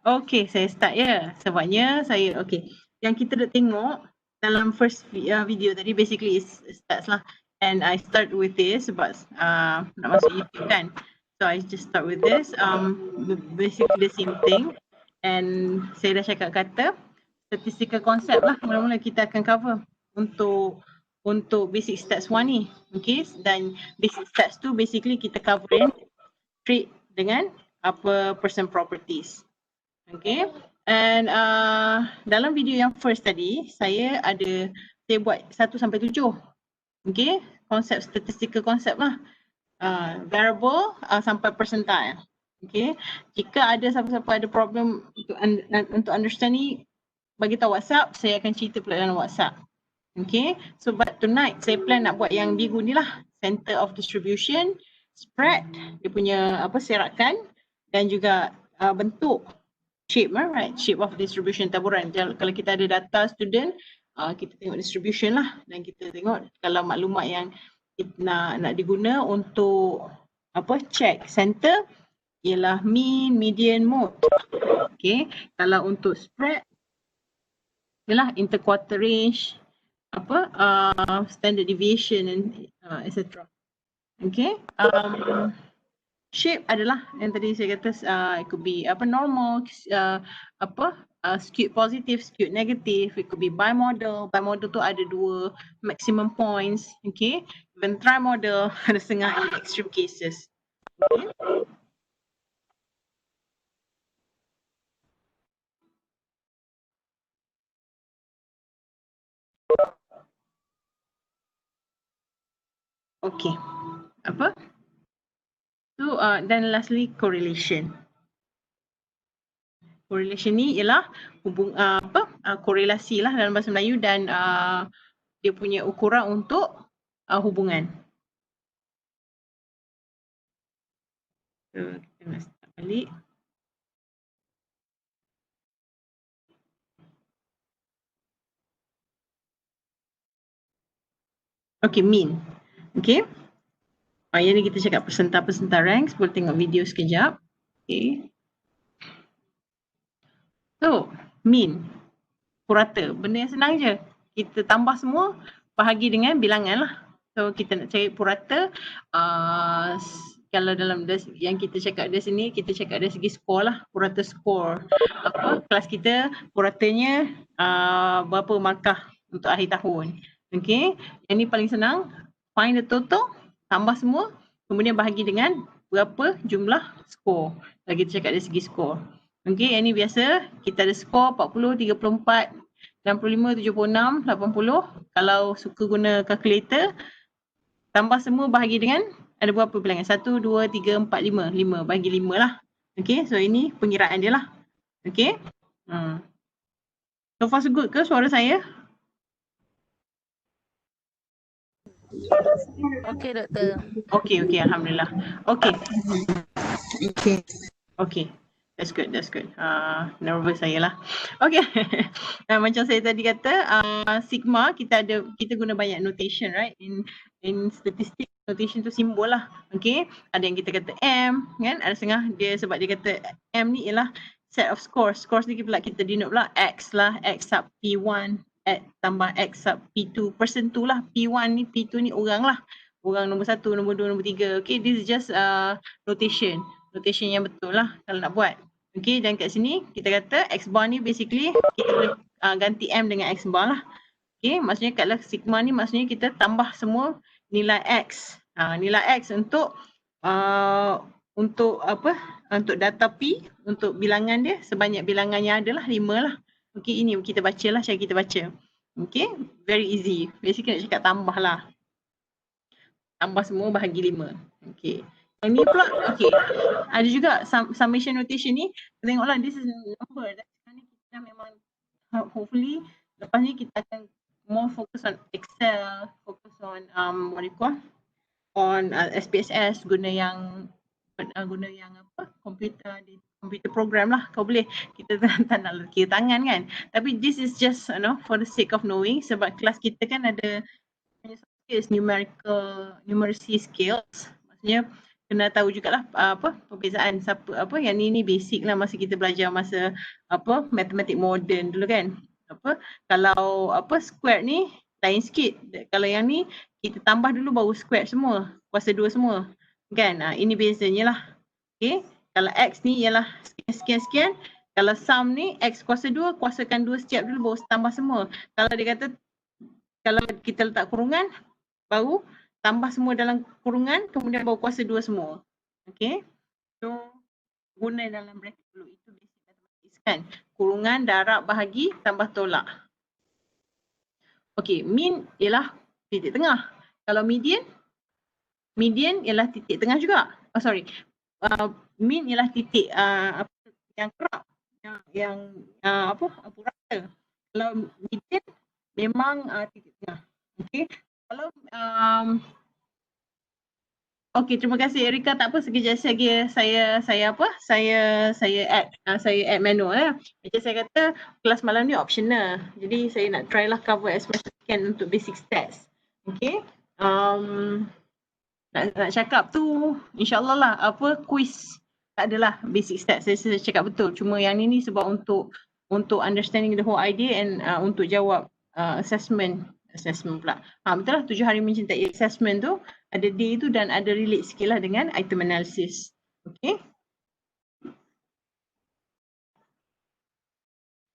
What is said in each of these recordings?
Okay, saya start ya. Sebabnya saya, okay. Yang kita dah tengok dalam first video tadi basically is stats lah. And I start with this sebab nak masuk YouTube kan. So I just start with this. Basically the same thing. And saya dah cakap kata statistical concept lah mula-mula kita akan cover untuk basic stats 1 ni. Okay, dan basic stats tu basically kita covering trait dengan apa person properties. Okay, and dalam video yang first tadi saya buat 1 sampai 7. Okay, konsep statistical concept lah. Variable sampai percentile. Okay, jika ada siapa-siapa ada problem untuk understand ni, bagi tahu WhatsApp, saya akan cerita pula dalam WhatsApp. Okay, so but tonight saya plan nak buat yang biru ni lah, center of distribution, spread, dia punya serakan dan juga bentuk shape, right? Shape of distribution taburan. Kalau kita ada data student, kita tengok distribution lah dan kita tengok kalau maklumat yang kita nak diguna untuk check center ialah mean, median, mode. Okay, kalau untuk spread ialah interquartile range, standard deviation and etc. Okay, shape adalah yang tadi saya kata it could be normal, skewed positive, skewed negative, it could be bimodal. Bimodal tu ada 2 maximum points, okay. Even trimodal ada setengah in extreme cases. Okay. Okay, so then lastly correlation. Correlation ni ialah korelasi lah dalam bahasa Melayu dan dia punya ukuran untuk hubungan. So, kita nak start balik. Okay, mean. Okay. Yang ni kita cakap percentile ranks. Boleh tengok video sekejap. Okay. So, mean. Purata. Benda yang senang je. Kita tambah semua, bahagi dengan bilangan lah. So, kita nak cari purata. Kalau dalam yang kita cakap dari sini, kita cakap dari segi skor lah. Purata skor. Kelas kita, puratanya berapa markah untuk akhir tahun. Okay. Yang ni paling senang. Find the total. Tambah semua, kemudian bahagi dengan berapa jumlah skor. Lagi kita cakap dari segi skor. Okay, yang ni biasa kita ada skor 40, 34, 65, 76, 80. Kalau suka guna calculator, tambah semua bahagi dengan ada berapa bilangan? 1, 2, 3, 4, 5. 5, bahagi 5 lah. Okay, so ini pengiraan dia lah. Okay. So far so good ke suara saya? Okay, doktor. Okay, alhamdulillah. Okay. That's good. Nervous saya lah. Okay. Macam saya tadi kata, sigma kita guna banyak notation, right? In statistics, notation tu simbol lah. Okay. Ada yang kita kata M, kan? Ada setengah dia sebab dia kata M ni ialah set of scores. Scores ni pula kita denote pula X lah, X sub P1. Tambah X sub P2, person tu lah. P1 ni, P2 ni orang lah. Orang nombor 1, nombor 2, nombor 3. Okay, this is just notation. Notation yang betul lah kalau nak buat. Okay, dan kat sini kita kata X bar ni basically kita boleh ganti M dengan X bar lah. Okay, maksudnya kat sigma ni maksudnya kita tambah semua nilai X. Nilai X untuk untuk data P, untuk bilangan dia, sebanyak bilangan yang ada lah 5 lah. Okay, ini kita baca lah, cara kita baca. Okay, very easy. Basically nak cakap tambah lah. Tambah semua bahagi 5. Okay. Yang ni pula, okay. Ada juga summation notation ni. Tengoklah, this is number. Dan sekarang ni kita memang, hopefully, lepas ni kita akan more focus on Excel, focus on, what you call, on SPSS, guna yang computer program lah. Kau boleh, kita tak nak kira tangan kan. Tapi this is just for the sake of knowing, sebab kelas kita kan ada skills, numeracy skills. Maksudnya kena tahu jugalah apa perbezaan siapa apa yang ni basic lah masa kita belajar masa apa matematik moden dulu kan. Apa kalau apa square ni lain sikit. Kalau yang ni kita tambah dulu baru square semua, kuasa 2 semua. Kan? Ini bezanya lah. Okey. Kalau x ni ialah sekian. Kalau sum ni x kuasa 2, kuasakan 2 setiap dulu baru tambah semua. Kalau dia kata kalau kita letak kurungan baru tambah semua dalam kurungan kemudian baru kuasa 2 semua. Okey. So guna dalam bracket dulu itu basic matematik kan. Kurungan, darab, bahagi tambah tolak. Okey, mean ialah titik tengah. Kalau median ialah titik tengah juga. Oh sorry. Mean ialah titik yang kerap yang apa purata. Kalau median memang titik tengah. Okey. Kalau okey, terima kasih Erika. Tak apa, sekejap saja saya apa? Saya add manual ya. Macam saya kata kelas malam ni optional. Jadi saya nak try lah cover as much as can untuk basic stats. Okey. Nak cakap tu insya-Allah lah apa quiz tak adalah basic stats. Saya cakap betul. Cuma yang ni sebab untuk understanding the whole idea and untuk jawab assessment pula. Betul lah 7 hari mencintai assessment tu ada day tu dan ada relate sikit lah dengan item analysis. Okay.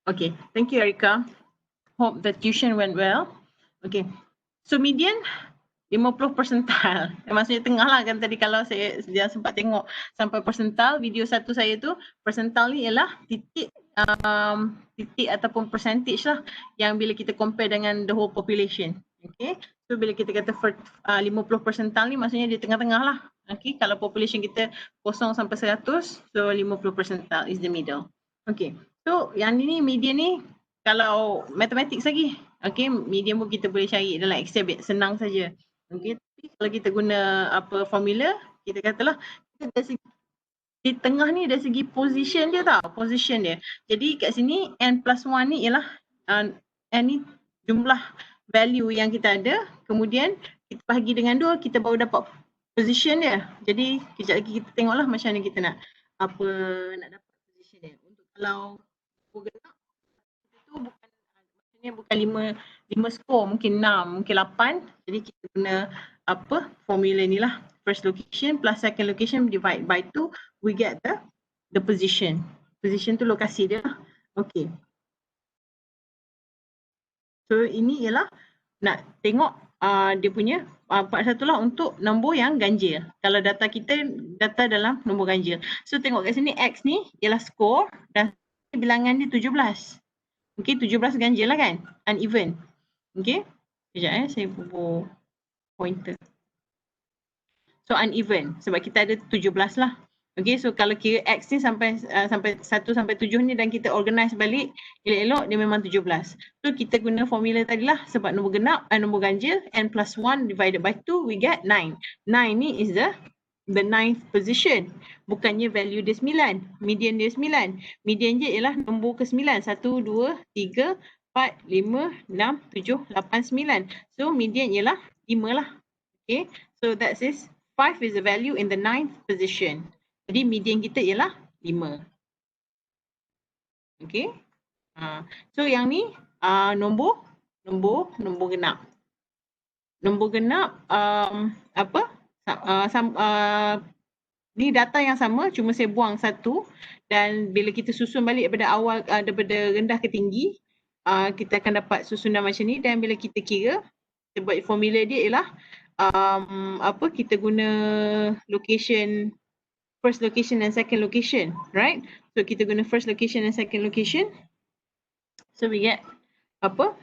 Okay. Thank you Erika. Hope the tuition went well. Okay. So median 50 persental. Maksudnya tengah lah kan tadi kalau saya sempat tengok sampai persental video satu saya tu persental ni ialah titik ataupun percentage lah yang bila kita compare dengan the whole population. Okay. So bila kita kata 50 persental ni maksudnya di tengah-tengah lah. Okay. Kalau population kita 0 sampai 100 so 50 persental is the middle. Okay. So yang ni median ni kalau mathematics lagi. Okay. Median pun kita boleh cari dalam Excel senang saja. Okay, tapi kalau kita guna apa formula, kita katalah kita dari segi di tengah ni dari segi position dia tau, position dia. Jadi kat sini n plus 1 ni ialah n ni jumlah value yang kita ada, kemudian kita bahagi dengan 2 kita baru dapat position dia. Jadi kejap lagi kita tengoklah macam mana kita nak dapat position dia. Untuk kalau gerak itu bukan 5 skor, mungkin 6, mungkin 8. Jadi kita guna apa formula ni lah. First location plus second location divide by 2, we get the position. Position tu lokasi dia. Okay. So ini ialah nak tengok dia punya part satu lah untuk nombor yang ganjil. Kalau data kita data dalam nombor ganjil. So tengok kat sini X ni ialah skor dan bilangan dia 17. Okay, 17 ganjil lah kan? Uneven. Okay. Sekejap saya bubuh pointer. So uneven sebab kita ada 17 lah. Okay, so kalau kira X ni sampai 1 sampai 7 ni dan kita organize balik elok-elok dia memang 17. So kita guna formula tadi lah sebab nombor genap nombor ganjil n plus 1 divided by 2 we get 9. 9 ni is the 9th position. Bukannya value dia 9. Median dia 9. Median dia ialah nombor ke-9. 1, 2, 3, 4, 5, 6, 7, 8, 9. So median ialah 5 lah. Okay. So that is 5 is the value in the 9th position. Jadi median kita ialah 5. Okay. So yang ni nombor genap. Nombor genap ni data yang sama cuma saya buang satu dan bila kita susun balik daripada awal daripada rendah ke tinggi kita akan dapat susunan macam ni dan bila kita kira kita buat formula dia ialah kita guna location first location and second location, right? So kita guna first location and second location. So we get okay.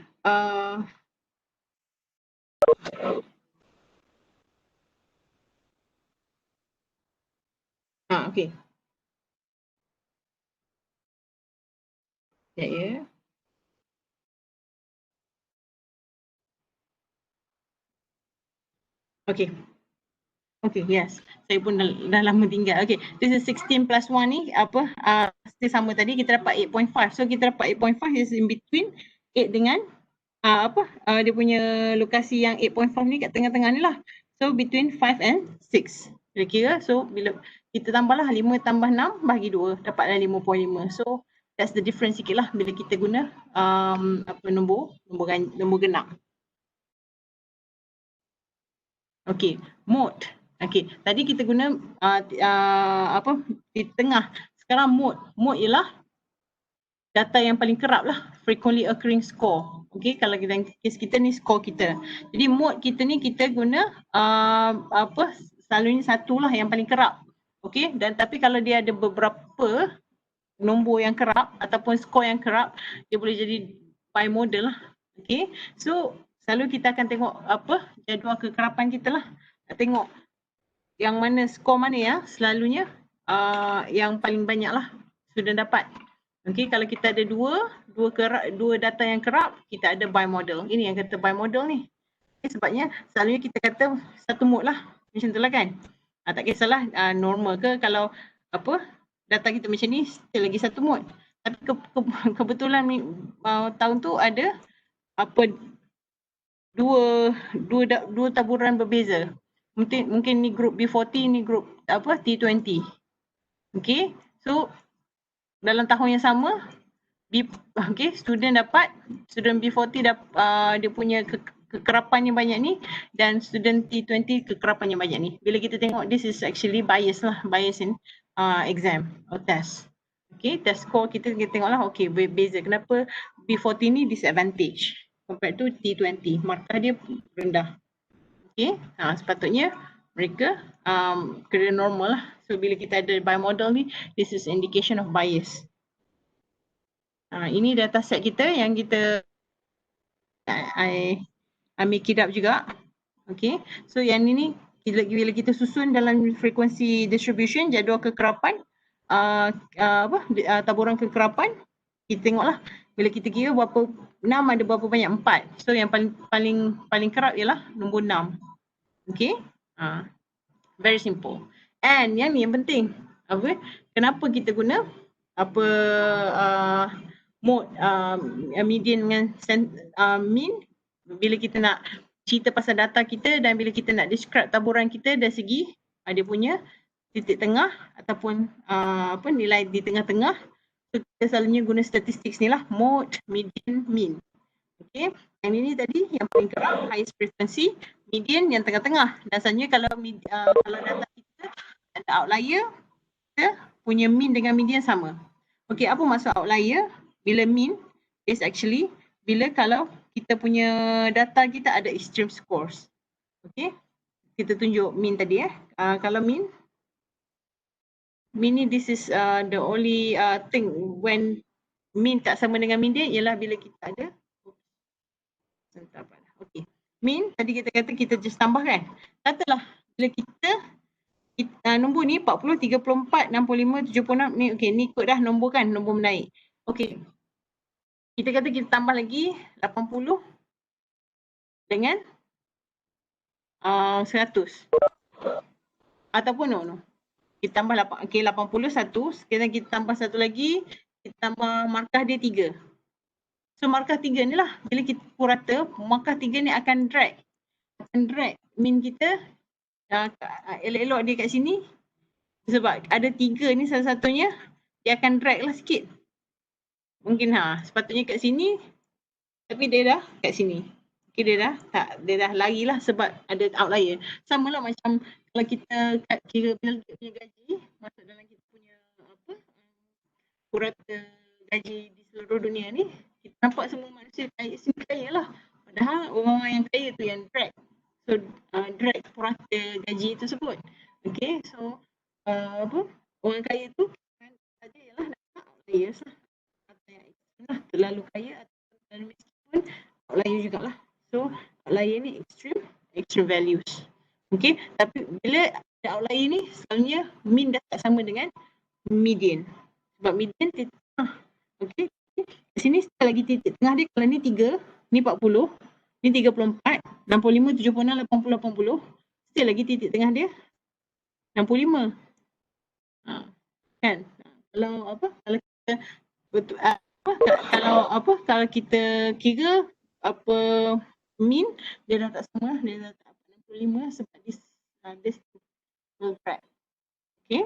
Ya. Okay. Okay, yes. Saya pun dah lama tinggal. Okay, this is 16 plus 1 ni still sama tadi kita dapat 8.5. So kita dapat 8.5 is in between 8 dengan dia punya lokasi yang 8.5 ni kat tengah-tengah ni lah. So between 5 and 6. Bila kira, so bila kita tambahlah 5 tambah 6 bahagi 2, dapatlah 5.5. So that's the difference sikit lah bila kita guna nombor genap. Okay, mode. Okay, tadi kita guna di tengah. Sekarang mode ialah data yang paling kerap lah, frequently occurring score. Okay, kalau dalam kes kita ni score kita. Jadi mode kita ni kita guna selalunya satu lah yang paling kerap. Okay, dan tapi kalau dia ada beberapa nombor yang kerap ataupun skor yang kerap, dia boleh jadi bimodal lah. Okay, so selalu kita akan tengok jadual kekerapan kita lah. Tengok yang mana skor mana ya selalunya yang paling banyak lah student dapat. Okay, kalau kita ada dua data yang kerap, kita ada bimodal. Ini yang kata bimodal ni. Okay, sebabnya selalunya kita kata satu mode lah. Macam tu lah kan. Tak kisahlah normal ke kalau data kita macam ni, still lagi satu mode. Tapi kebetulan tahun tu ada dua taburan berbeza. Mungkin ni group B40, ni group T20. Okay, so dalam tahun yang sama, student B40 dia punya kekerapan yang banyak ni, dan student T20 kekerapan yang banyak ni. Bila kita tengok, this is actually bias in exam or test. Okay, test score kita tengoklah, okay, beza. Kenapa B40 ni disadvantage compared to T20, markah dia rendah. Okay, sepatutnya mereka kena normal lah. So bila kita ada bimodal ni, this is indication of bias. Ini data set kita yang kita I make it up juga. Okay, so yang ini bila kita susun dalam frekuensi distribution, jadual kekerapan, taburan kekerapan, kita tengoklah bila kita kira berapa 6 ada berapa banyak 4. So yang paling kerap ialah nombor 6. Okay, very simple. And yang ni yang penting, kenapa kita guna mode median dengan mean bila kita nak cerita pasal data kita dan bila kita nak describe taburan kita dari segi dia punya titik tengah ataupun nilai di tengah-tengah. So kita selalunya guna statistik ni lah, mode, median, mean. Okay, yang ini tadi yang paling kerap, highest frequency, median yang tengah-tengah. Dan sebenarnya kalau data kita ada outlier, kita punya mean dengan median sama. Okay, apa maksud outlier? Bila mean is actually bila kalau kita punya data kita ada extreme scores. Okay, kita tunjuk mean tadi kalau mean ni this is the only thing when mean tak sama dengan median ialah bila kita ada okay. Mean tadi kita kata kita just tambahkan. Katalah bila kita nombor ni 40, 34, 65, 76 ni okey, ni ikut dah nombor kan, nombor menaik. Okey. Kita kata kita tambah lagi 80 dengan 100. Ataupun no. Kita tambah 81, sekarang kita tambah satu lagi, kita tambah markah dia 3. So markah 3 ni lah, bila kita pukul rata, markah 3 ni akan drag mean kita elok-elok dia kat sini. Sebab ada 3 ni salah satunya, dia akan drag lah sikit. Mungkin sepatutnya kat sini, tapi dia dah kat sini. Okay, dia dah lari lah sebab ada outlier. Sama lah macam kalau kita kira Bill Gates punya gaji, masuk dalam kita punya purata gaji di seluruh dunia ni, kita nampak semua manusia kaya lah. Padahal orang-orang yang kaya tu yang drag. So drag purata gaji tersebut. Okay, so orang kaya tu saja ialah outlier lah. Terlalu kaya atau terlalu miskin pun outlier jugalah. So outlier ni extreme values. Okay, tapi bila ada outlier ni selalunya mean dah tak sama dengan median. Sebab median titik tengah. Okay, di sini sekali lagi titik tengah dia, kalau ni 3, ni 40, ni 34, 65, 76, 80, 80. Still lagi titik tengah dia 65. Kan? Kalau kita betul kalau kita kira mean dia dah tak sama, dia dah tak 65 sebab dia will track. Okay.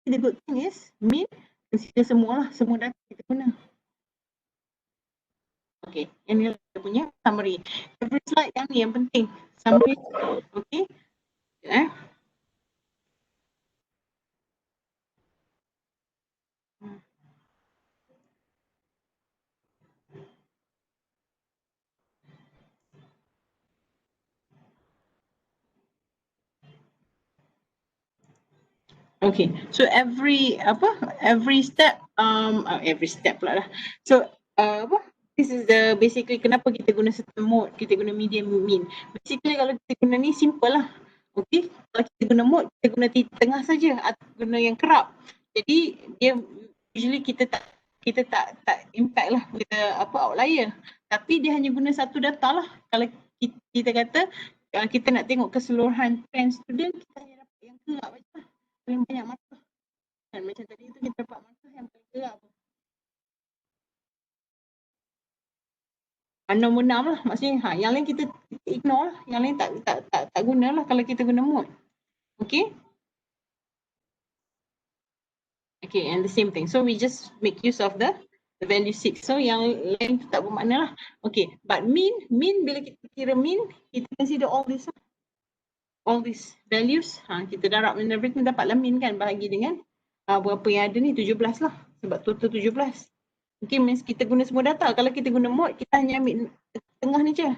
The good thing is mean consider semua data kita guna. Okay, ini kita punya summary. Every slide yang penting. Summary. Okay. Okay, so every step pula lah. So this is the basically kenapa kita guna certain mode, kita guna medium, mean. Basically kalau kita guna ni simple lah. Okay, kalau kita guna mode, kita guna tengah saja atau guna yang kerap. Jadi dia usually kita tak impact lah with the outlier. Tapi dia hanya guna satu data lah. Kalau kita kata kita nak tengok keseluruhan trend student, kita hanya dapat yang kerap saja lah. Paling banyak markah. Dan macam tadi tu kita dapat markah yang paling gelap. 6 lah. Maksudnya yang lain kita ignore lah. Yang lain tak guna lah kalau kita guna mode. Okay. Okay, and the same thing. So we just make use of the value 6. So yang lain tu tak bermakna lah. Okay, but mean bila kita kira mean, kita consider all this lah. All these values, kita darab and everything, dapatlah mean kan, bahagi dengan berapa yang ada ni, 17 lah. Sebab total 17. Okay, means kita guna semua data. Kalau kita guna mode, kita hanya ambil tengah ni je.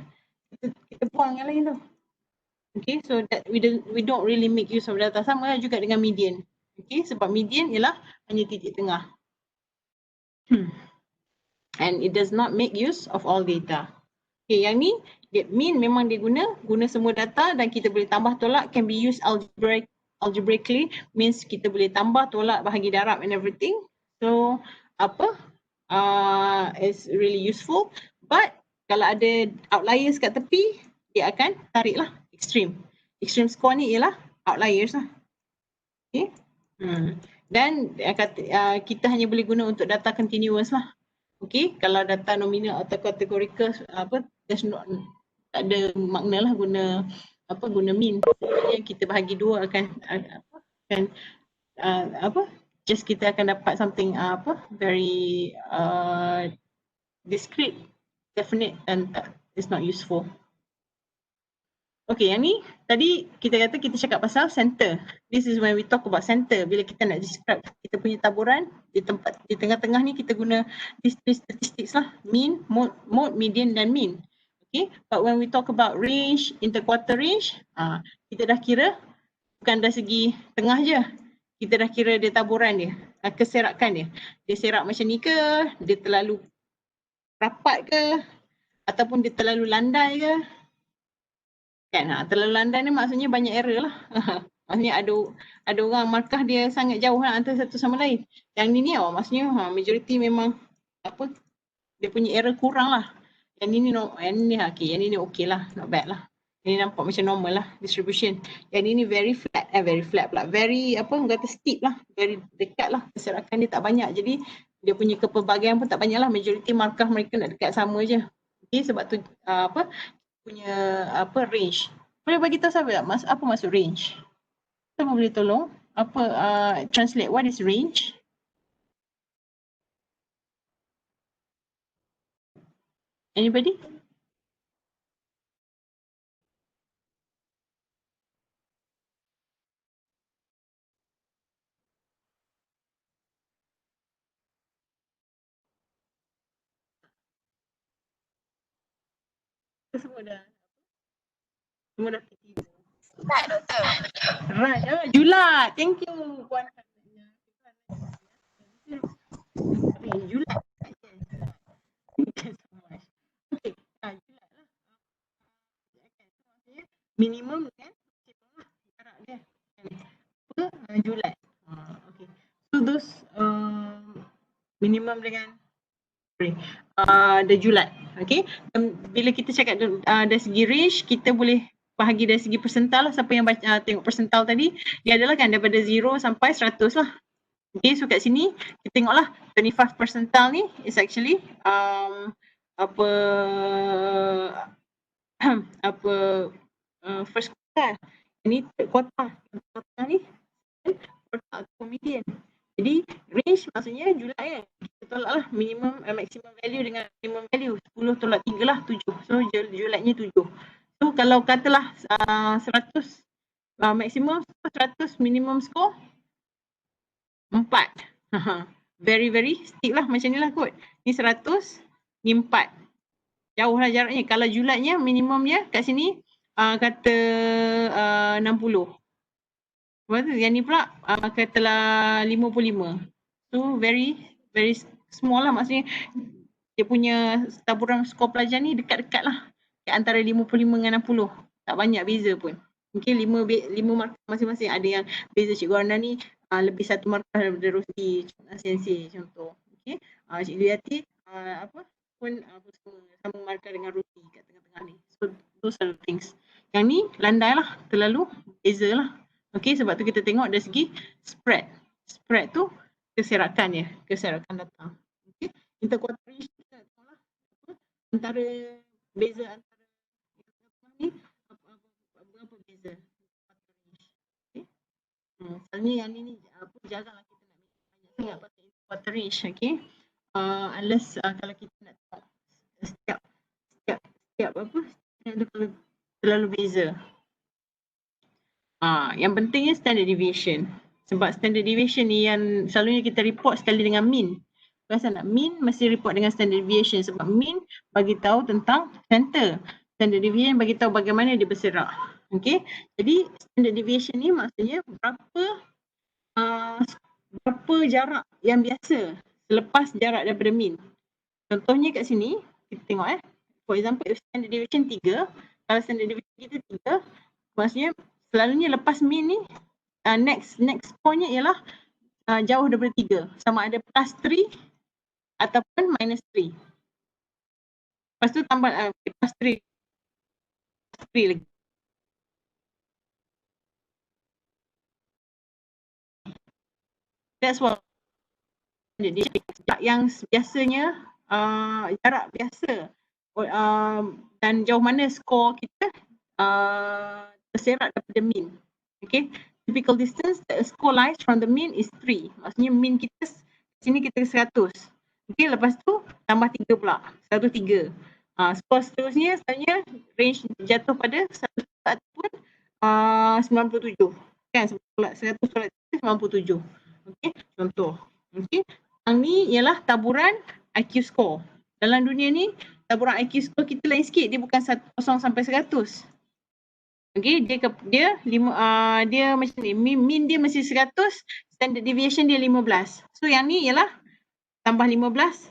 Kita buang yang lain tu. Okay, so that we don't really make use of data. Sama juga dengan median. Okay, sebab median ialah hanya titik tengah. And it does not make use of all data. Okay, yang ni mean memang dia guna semua data dan kita boleh tambah tolak, can be used algebraically, means kita boleh tambah tolak bahagi darab and everything. So it's really useful, but kalau ada outliers kat tepi, dia akan tarik lah extreme score ni ialah outliers lah. Okay. Dan kita hanya boleh guna untuk data continuous lah. Okay, kalau data nominal atau categorical there's not, tak ada makna lah guna mean. Yang kita bahagi dua akan just kita akan dapat something very discrete, definite, and it's not useful. Okay, yang ni tadi kita kata kita cakap pasal center. This is when we talk about center. Bila kita nak describe kita punya taburan di tengah-tengah ni, kita guna these three statistics lah, mean, mode, median dan mean. Okay, but when we talk about range, interquartile range, kita dah kira bukan dari segi tengah je. Kita dah kira dia taburan dia, keserakan dia. Dia serak macam ni ke, dia terlalu rapat ke, ataupun dia terlalu landai ke. Kan, terlalu landai ni maksudnya banyak error lah. Maksudnya ada orang markah dia sangat jauh lah antara satu sama lain. Yang ni maksudnya majority memang dia punya error kurang lah. Yang ni okay lah, not bad lah. Ini nampak macam normal lah distribution. Yang ini very flat pula. Very kata steep lah, very dekat lah. Keserakan dia tak banyak. Jadi dia punya kepelbagaian pun tak banyak lah. Majority markah mereka nak dekat sama je. Okay, sebab tu punya range. Boleh bagi tahu saya tak Mas, apa maksud range? Siapa boleh tolong translate what is range? Anybody? Semua dah PT. Right, Doktor. Right. Julat. Thank you, Puan. Julat. Thank you so much. Okay. Julat lah. Minimum kan? Jarak dia. Julat. Okay. So those minimum dengan the julat. Okay. Bila kita cakap dari segi range, kita boleh bahagi dari segi persental lah. Siapa yang tengok persental tadi, dia adalah kan daripada 0 sampai 100 lah. Okay, so kat sini kita tengoklah 25 percentile ni is actually first quartile. Ini third quarter. Quarter ni quarter atau median. Jadi range maksudnya Julai kan. Kita tolak lah minimum maximum value dengan minimum value. 10 tolak 3 lah 7. So Julainya 7. So kalau katalah 100 maximum 100, minimum score 4. Very steep lah macam ni lah kot. Ni 100, ni 4. Jauh lah jaraknya. Kalau Julainya minimumnya kat sini kata 60. Lepas tu yang ni pula katalah 55. So very small lah, maksudnya dia punya taburan skor pelajar ni dekat-dekat lah. Antara 55 dengan 60. Tak banyak beza pun. Mungkin 5 markah masing-masing. Ada yang beza Cikgu Arna ni lebih 1 markah daripada Rosti Sensei contoh. Okay. Cikgu Yati pun sama markah dengan Rosti kat tengah-tengah ni. So those are the things. Yang ni landai lah. Terlalu beza lah. Okay, sebab tu kita tengok dari segi spread. Spread tu keserakan datang. Okay, interquarter range kita tengoklah antara beza antara ni apa beza. Okay. Misalnya yang ni jaranglah kita nak banyak sangat pasal interquarter range. Okay. Unless kalau kita nak tengok setiap terlalu beza. Yang pentingnya standard deviation. Sebab standard deviation ni yang selalunya kita report sekali dengan mean. Biasa nak mean mesti report dengan standard deviation sebab mean bagi tahu tentang center. Standard deviation bagi tahu bagaimana dia berserak. Okey. Jadi standard deviation ni maksudnya berapa jarak yang biasa selepas jarak daripada mean. Contohnya kat sini kita tengok for example if standard deviation 3, kalau standard deviation kita 3, maksudnya selalunya lepas mean ni next pointnya ialah jauh daripada 3, sama ada plus 3 ataupun minus 3. Lepas tu tambah plus 3 lagi. That's what yang biasanya jarak biasa dan jauh mana skor kita terserak daripada mean. Okay, typical distance the score lies from the mean is 3. Maksudnya mean kita sini kita 100. Okay, lepas tu tambah 3 pula, 103. Skor seterusnya sebenarnya range jatuh pada 100 ataupun 97. Kan, 100 tolak 97. Okay, contoh. Okay, yang ni ialah taburan IQ score. Dalam dunia ni taburan IQ score kita lain sikit, dia bukan 0 sampai 100. Okay, dia macam ni, mean dia mesti 100, standard deviation dia 15. So yang ni ialah tambah 15,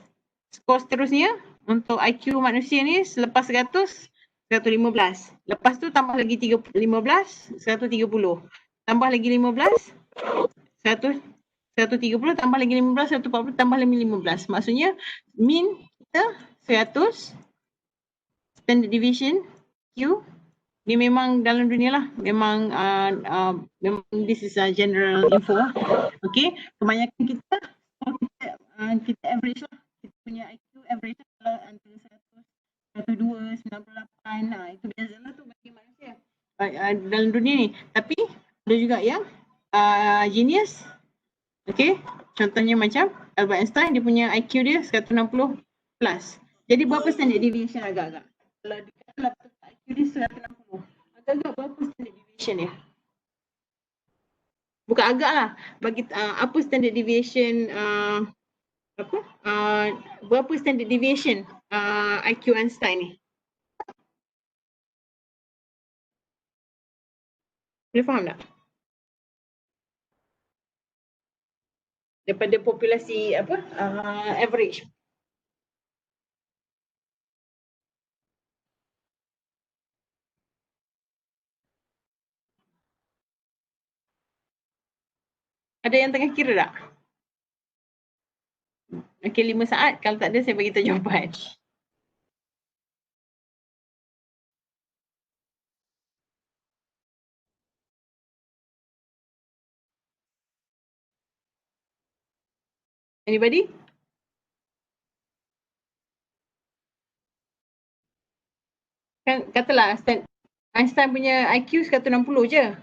skor seterusnya untuk IQ manusia ni selepas 100, 115. Lepas tu tambah lagi 15, 130. Tambah lagi 15, 130, tambah lagi 15, 140, tambah lagi 15. Maksudnya mean kita 100, standard deviation Q ni memang dalam dunia lah, memang this is a general info lah. Okay, kebanyakan kita average lah, kita punya IQ average lah antara 100, 102, 98, itu biasa lah tu bagi manusia dalam dunia ni. Tapi ada juga yang genius. Okay, contohnya macam Albert Einstein, dia punya IQ dia 160 plus. Jadi berapa standard deviation agak-agak? Kalau dikatalah IQ dia 160, agak-agak berapa standard deviation dia? Bukan agak lah, bagi apa standard deviation berapa standard deviation IQ Einstein ni? Boleh faham tak? Daripada populasi average. Ada yang tengah kira tak? Okay, 5 saat. Kalau tak ada, saya bagi tahu jawapan. Anybody? Kan katalah Einstein punya IQ 160 je.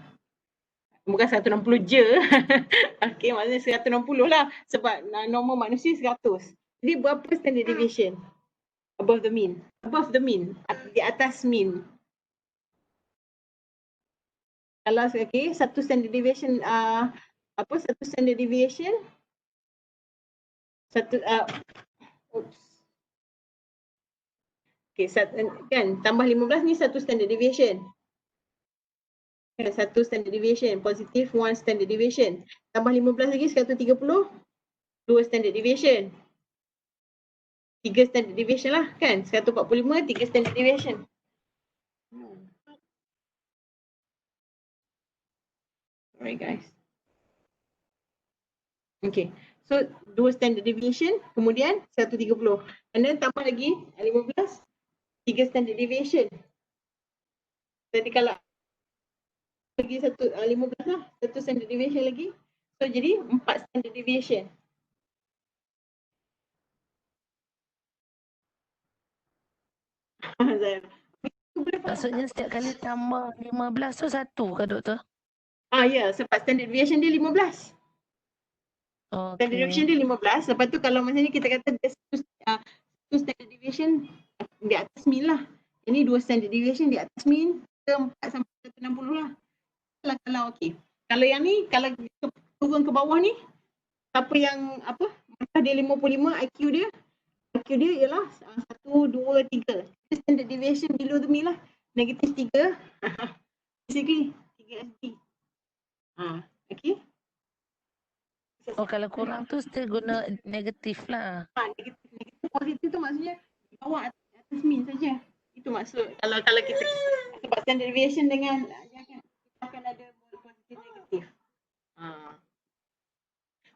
Bukan 160 je. Okey, maksudnya 160 lah. Sebab normal manusia 100. Jadi berapa standard deviation? Above the mean. Above the mean. Di atas mean. Kalau okay, satu standard deviation satu standard deviation satu oops. Okay, kan tambah 15 ni satu standard deviation. Satu standard deviation, positif one standard deviation. Tambah 15 lagi 130, dua standard deviation. 3 standard deviation lah kan, 145, 3 standard deviation. Alright guys. Okay, so 2 standard deviation, kemudian 130. And then tambah lagi 15, 3 standard deviation. Jadi kalau lagi 15 lah, 1 standard deviation lagi. So jadi 4 standard deviation. Maksudnya setiap kali tambah 15 tu satu ke doktor? Ya, sebab standard deviation dia 15. Okay. Standard deviation dia 15. Lepas tu kalau macam ni kita kata dia satu standard deviation di atas mean lah. Ini 2 standard deviation di atas mean, 4 sampai 160 lah. Kalau okey. Kalau yang ni, kalau turun ke bawah ni, siapa yang markah dia 55, IQ dia ialah 1, 2, 3. Standard deviation below the mean lah. Negatif 3. Basically 3 SD. Okay. Oh, kalau kurang tu still guna negatif lah. Negatif positif tu maksudnya bawah atas mean saja. Itu maksud kalau kita sebab standard deviation dengan akan ada positif negatif.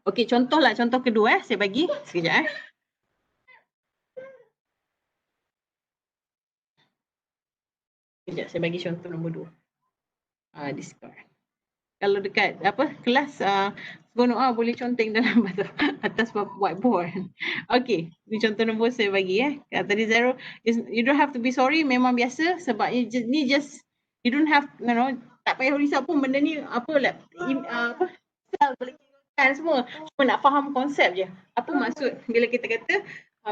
Okey, contohlah contoh kedua saya bagi sekejap Sekejap saya bagi contoh nombor 2. Discord. Kalau dekat kelas seronok boleh conteng dalam atas whiteboard. Okey, ni contoh nombor saya bagi tadi 0, you don't have to be sorry, memang biasa sebab ni just you don't have tak payah risau pun benda ni sel boleh kirakan semua. Cuma nak faham konsep je. Apa maksud bila kita kata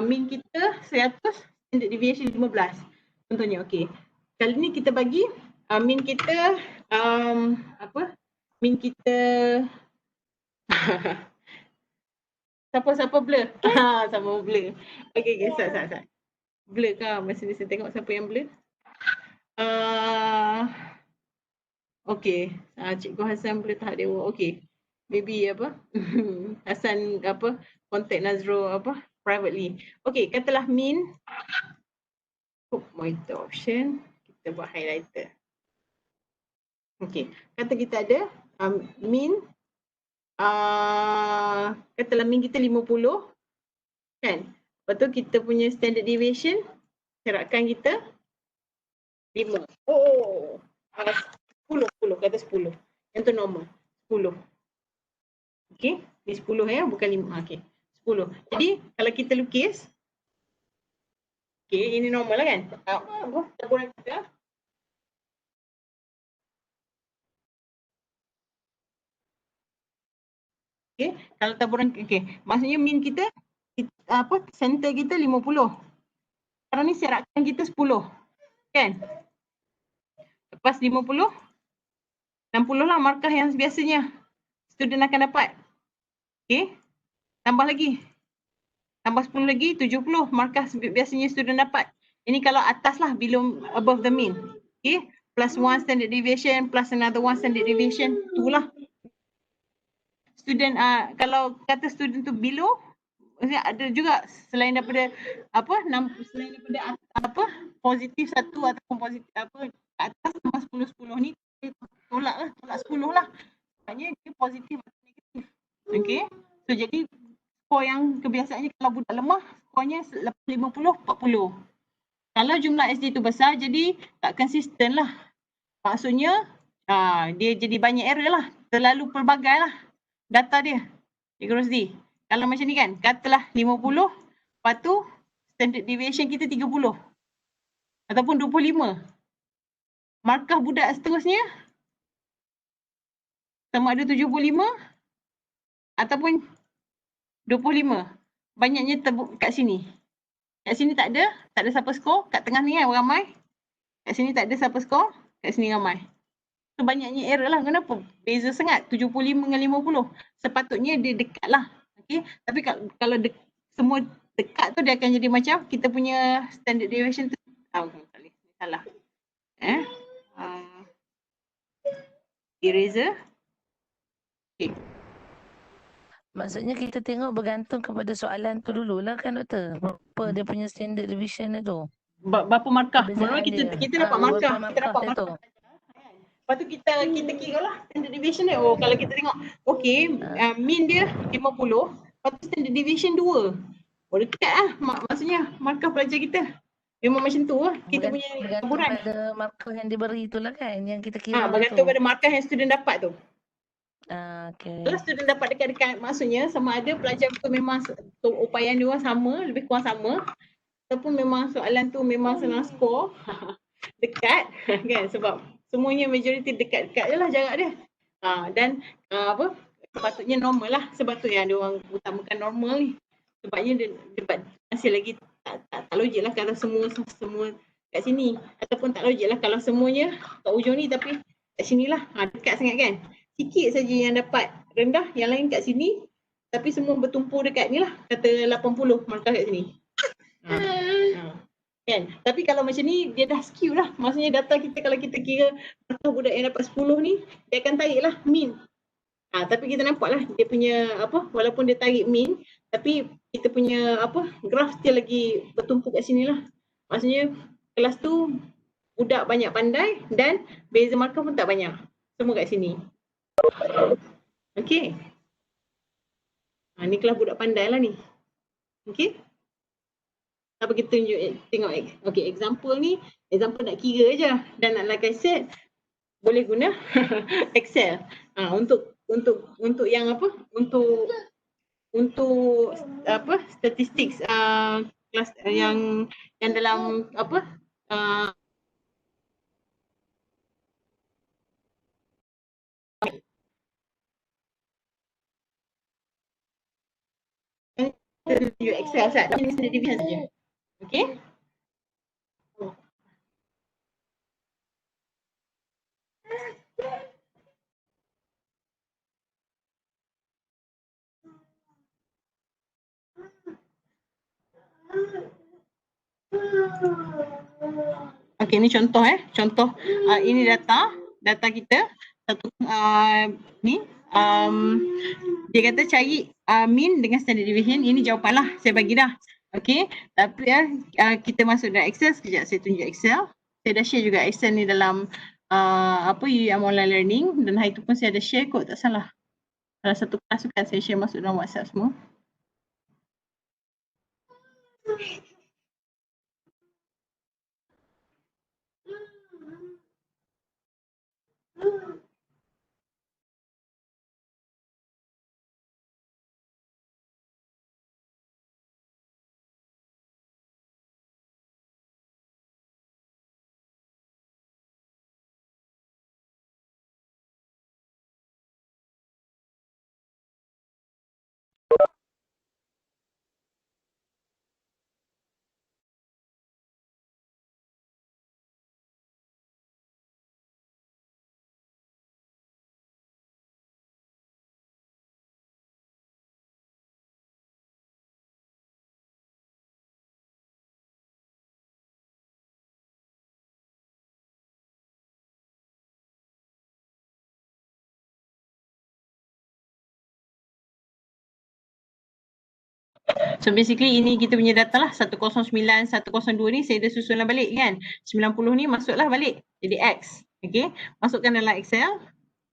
mean kita 100, standard deviation 15. Contohnya okey. Kali ni kita bagi mean kita mean kita siapa blur? Sama blur. Okey, sat. Blur ke? Masa ni saya tengok siapa yang blur. Okey, Cikgu Hassan blur tahap dewa. Okey. Maybe Hassan contact Nazro privately. Okey, katalah mean monitor option, kita buat highlighter. Okey, kata kita ada mean katalah mean kita 50 kan. Lepas tu kita punya standard deviation syaratkan kita 5. 10 kata 10. Yang tu normal 10. Okey, ni 10 bukan 5. Okey, 10. Jadi kalau kita lukis, okey, ini normal lah kan. Taburan kita. Okey, kalau taburan maksudnya mean kita center kita 50. Sekarang ni syaratkan kita 10. Kan? Lepas 50, 60 lah markah yang biasanya student akan dapat. Okey. Tambah lagi. Tambah 10 lagi, 70 markah biasanya student dapat. Ini kalau atas lah, below above the mean. Okey. Plus 1 standard deviation, plus another 1 standard deviation. Itulah. Student, kalau kata student tu below, maksudnya ada juga selain daripada selain daripada positif 1 ataupun positif atas tambah 10 ni tolak 10 lah. Maksudnya dia positif atau negatif. Okey. So jadi skor yang kebiasaannya kalau budak lemah skornya 50 40. Kalau jumlah SD tu besar jadi tak konsisten lah. Maksudnya dia jadi banyak error lah. Terlalu pelbagai lah data dia. Cikgu Rosdi. Kalau macam ni kan, katalah 50, lepas tu standard deviation kita 30 ataupun 25. markah budak seterusnya sama ada 75 ataupun 25. Banyaknya kat sini. Kat sini tak ada siapa skor. Kat tengah ni kan ramai. Kat sini tak ada siapa skor. Kat sini ramai. So banyaknya error lah. Kenapa? Beza sangat 75 dengan 50. Sepatutnya dia dekat lah. Okay? Tapi kalau semua dekat tu dia akan jadi macam kita punya standard deviation tu. Salah. Eraser. Okay. Maksudnya kita tengok bergantung kepada soalan tu dululah kan doktor. Berapa dia punya standard deviation tu. Berapa markah? Perbezaan Maksudnya kita dia. dapat markah. Berapa Kita dapat dia tu. markah. Lepas tu kita kira lah standard deviation dia. Oh, kalau kita tengok, okay, mean dia 50. Lepas tu standard deviation 2. Oh, dekat lah. Maksudnya markah pelajar kita. Memang macam tu lah. Kita punya bergantung pada markah yang diberi tu lah kan. Yang kita kira bergantung pada markah yang student dapat tu. Okay. Kalau student dapat dekat-dekat, maksudnya sama ada pelajar tu memang upayaan dia orang sama, lebih kurang sama, ataupun memang soalan tu memang senang skor dekat kan, sebab semuanya majoriti dekat-dekat je lah jarak dia. Dan sepatutnya normal lah, sebab tu yang dia orang utamakan normal ni. Sebabnya dia masih lagi tak logik lah kalau semua kat sini, ataupun tak logik lah kalau semuanya kat ujung ni tapi kat sini lah, dekat sangat kan. Sikit saja yang dapat rendah, yang lain kat sini, tapi semua bertumpur dekat ni lah, kata 80 markah kat sini. Kan? Tapi kalau macam ni, dia dah skew lah. Maksudnya data kita, kalau kita kira markah budak yang dapat 10 ni, dia akan tarik lah mean. Tapi kita nampak lah dia punya walaupun dia tarik mean, tapi kita punya graf dia lagi bertumpuk kat sini lah. Maksudnya kelas tu budak banyak pandai dan beza markah pun tak banyak. Semua kat sini. Okay. Ni kelas budak pandai lah ni. Okay. Apa kita tengok. Okay, example ni, example nak kira je. Dan nak like I said, boleh guna Excel. Untuk yang untuk statistics kelas yang dalam Excel saja. Ini standard deviation saja. Okay? Okay, ni contoh contoh ini data kita satu ni dia kata cari mean dengan standard deviation. Ini jawapan lah, saya bagi dah. Okay, tapi kita masuk dalam Excel sekejap, saya tunjuk Excel. Saya dah share juga Excel ni dalam UM Online Learning, dan hari tu pun saya ada share kot, tak salah. Salah satu kelas tu kan saya share masuk dalam WhatsApp semua. So basically ini kita punya data lah, 109, 102 ni saya dah susunlah balik kan. 90 ni masuklah balik jadi X. Okay, masukkan dalam Excel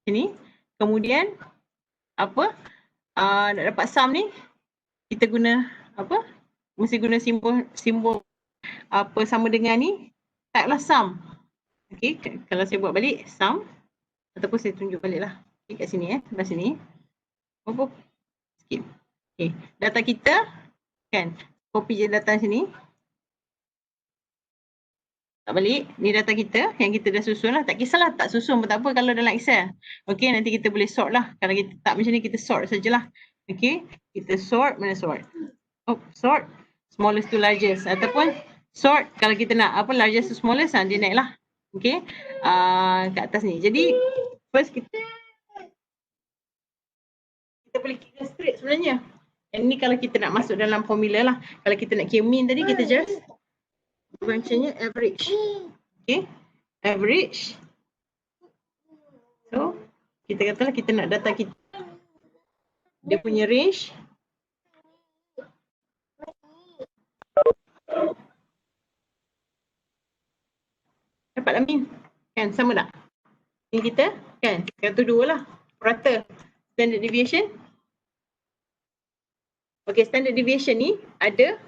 sini. Kemudian nak dapat sum ni kita guna mesti guna simbol sama dengan ni, type lah sum. Okay, kalau saya buat balik sum, ataupun saya tunjuk balik lah kat sini sebelah sini. Sikit. Okay, data kita kan, copy je data sini. Tak balik. Ni data kita yang kita dah susun lah. Tak kisahlah tak susun pun tak apa kalau dalam Excel. Okay, nanti kita boleh sort lah. Kalau kita tak macam ni, kita sort sajalah. Okay, kita sort, mana sort? Oh, sort smallest to largest. Ataupun sort kalau kita nak apa largest to smallest, dia naik lah. Okay, kat atas ni. Jadi, first kita boleh kira straight sebenarnya. Yang ni kalau kita nak masuk dalam formula lah. Kalau kita nak kira mean tadi, kita just macamnya average. Okay, average. So, kita katalah kita nak data kita. Dia punya range. Dapatlah mean. Kan, sama tak? Ni kita, kan, 102 lah. Rata. Standard deviation. Okay, standard deviation ni ada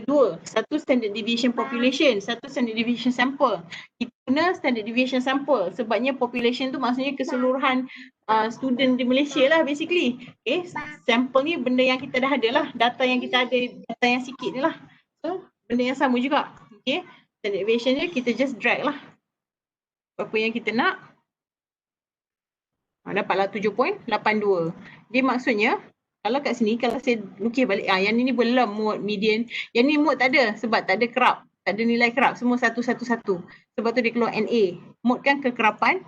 dua. Satu standard deviation population, satu standard deviation sample. Kita guna standard deviation sample sebabnya population tu maksudnya keseluruhan student di Malaysia lah basically. Okay, sample ni benda yang kita dah ada lah, data yang kita ada, data yang sikit ni lah. So, benda yang sama juga. Okay, standard deviation ni kita just drag lah. Apa yang kita nak. Dapatlah 7.82. Dia maksudnya, kalau kat sini, kalau saya lukis balik, yang ni belum mode, median. Yang ni mode tak ada sebab tak ada kerap. Tak ada nilai kerap, semua 111. Sebab tu dia keluar NA. Mode kan kekerapan,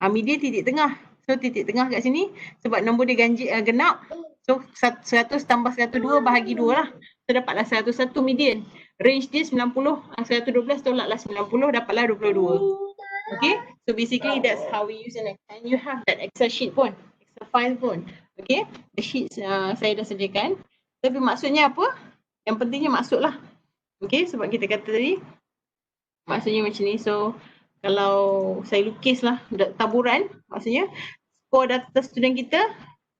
median titik tengah. So titik tengah kat sini, sebab nombor dia genap. So 100 tambah 102 bahagi 2 lah. So dapatlah 101 median. Range dia 90, 112 tolaklah 90, dapatlah 22. Okay, so basically that's how we use an Excel. And you have that Excel sheet pun, Excel file pun. Okay, the sheets saya dah sediakan. Tapi maksudnya apa? Yang pentingnya masuklah. Okay, sebab kita kata tadi maksudnya macam ni. So kalau saya lukis lah taburan, maksudnya skor data student kita,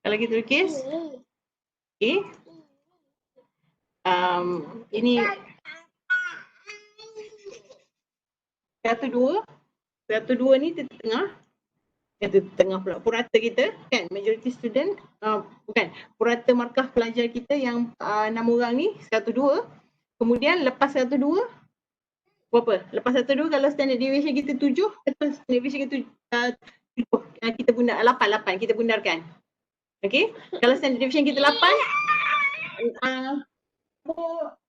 kalau kita lukis, okay, ini 102 ni tengah. Tengah pula purata kita kan, majority student bukan, purata markah pelajar kita yang 6 orang ni 102. Kemudian lepas 102 berapa? Lepas 102 kalau standard deviation kita 7, lepas standard deviation kita 7, kita guna 8 kita bundarkan. Okay, kalau standard deviation kita 8,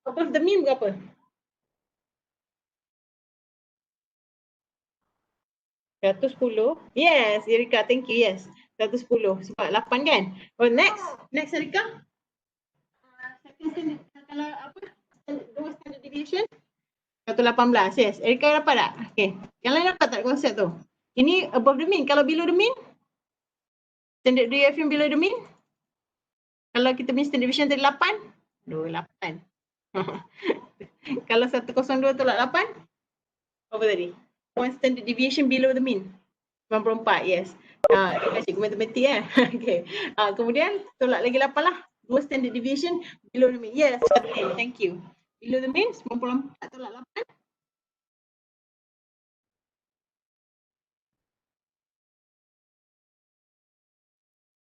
above the mean berapa? 110. Yes, Erika, thank you. Yes, 110 sebab 8 kan. Oh, next Erika. Second standard, kalau apa? Dua standard deviation 118. Yes, Erika dapat tak? Okay. Yang lain dapat tak konsep tu? Ini above the mean. Kalau below the mean? Standard deviation below the mean? Kalau kita punya standard deviation tadi 8? 28. Kalau 102 tolak 8? Apa tadi? One standard deviation below the mean. 94, yes. Cikgu matematik okay. Kemudian tolak lagi 8 lah. 2 standard deviation below the mean. Yes, okay, thank you. Below the mean, 94 tolak 8.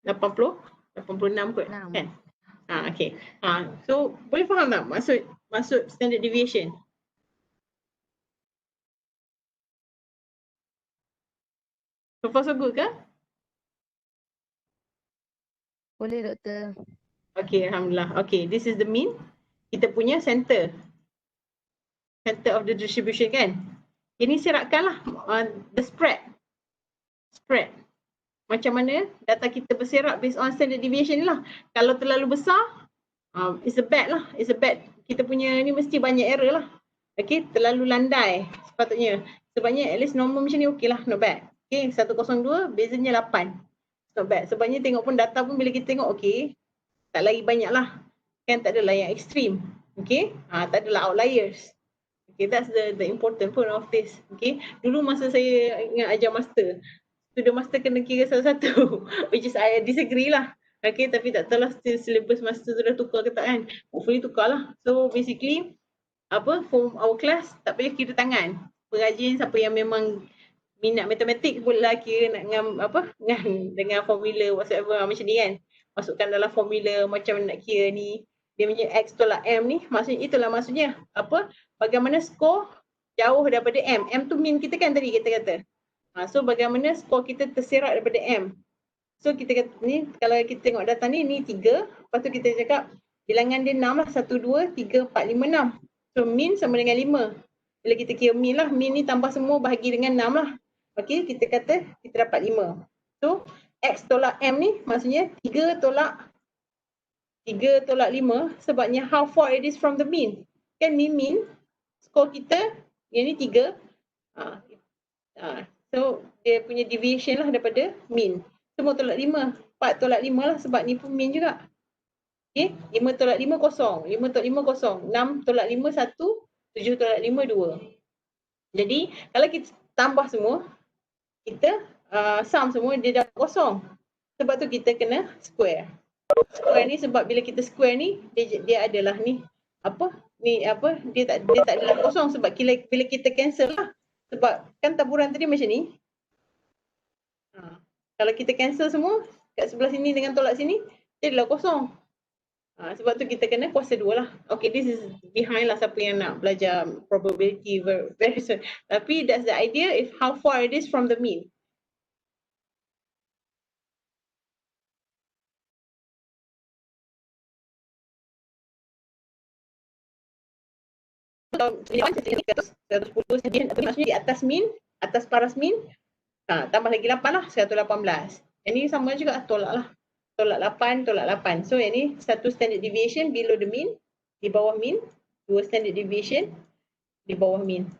86 kot, kan? Okay. So boleh faham tak maksud standard deviation? So far so good ke? Boleh doktor. Okay, alhamdulillah. Okay, this is the mean. Kita punya center of the distribution kan. Ini seratkanlah the spread. Macam mana data kita berserak based on standard deviation ni lah. Kalau terlalu besar, it's a bad lah. It's a bad. Kita punya ni mesti banyak error lah. Okay, terlalu landai sepatutnya. Sebabnya at least normal macam ni okay lah, not bad. Okay, 102 bezanya 8. Not bad. Sebabnya tengok pun data pun bila kita tengok okay, tak lagi banyak lah. Kan tak adalah yang ekstrim. Okay, tak adalah outliers. Okay, that's the important point of this. Okay, dulu masa saya ingat ajar master, student master kena kira satu-satu. Which is I disagree lah. Okay, tapi tak tahu lah syllabus master tu dah tukar ke tak kan. Hopefully tukar lah. So basically, for our class, tak payah kira tangan. Pengajian siapa yang memang minat matematik bolehlah kira dengan formula whatsoever macam ni kan. Masukkan dalam formula macam nak kira ni dia punya X tolak M ni, maksudnya itulah maksudnya apa, bagaimana skor jauh daripada M. M tu mean kita kan tadi kita kata. So bagaimana skor kita tersirat daripada M. So kita kata ni, kalau kita tengok data ni 3, lepas tu kita cakap bilangan dia 6 lah, 1, 2, 3, 4, 5, 6. So mean sama dengan 5. Bila kita kira mean lah, mean ni tambah semua bahagi dengan 6 lah. Okay, kita kata kita dapat 5. So X tolak M ni maksudnya 3 tolak 5 sebabnya how far it is from the mean. Kan mean skor kita yang ni 3. So dia punya deviation lah daripada mean. Semua tolak 5. 4 tolak 5 lah sebab ni pun mean juga. Okay, 5 tolak 5 kosong. 5 tolak 5 kosong. 6 tolak 5 1. 7 tolak 5 2. Jadi kalau kita tambah semua, kita sum semua dia dapat kosong. Sebab tu kita kena square. Square ni sebab bila kita square ni dia adalah ni apa? Dia tak adalah kosong sebab bila kita cancel lah. Sebab kan taburan tadi macam ni. Kalau kita cancel semua kat sebelah sini dengan tolak sini, dia adalah kosong. Sebab tu kita kena kuasa 2 lah. Okay, this is behind lah siapa yang nak belajar probability very soon. Tapi that's the idea, is how far it is from the mean. Kalau 110, maksudnya di atas mean, atas paras mean, tambah lagi 8 lah, 118. Yang ni sama juga, tolak lah. Tolak 8, tolak 8. So yang ni 1 standard deviation below the mean, di bawah mean. 2 standard deviation di bawah mean.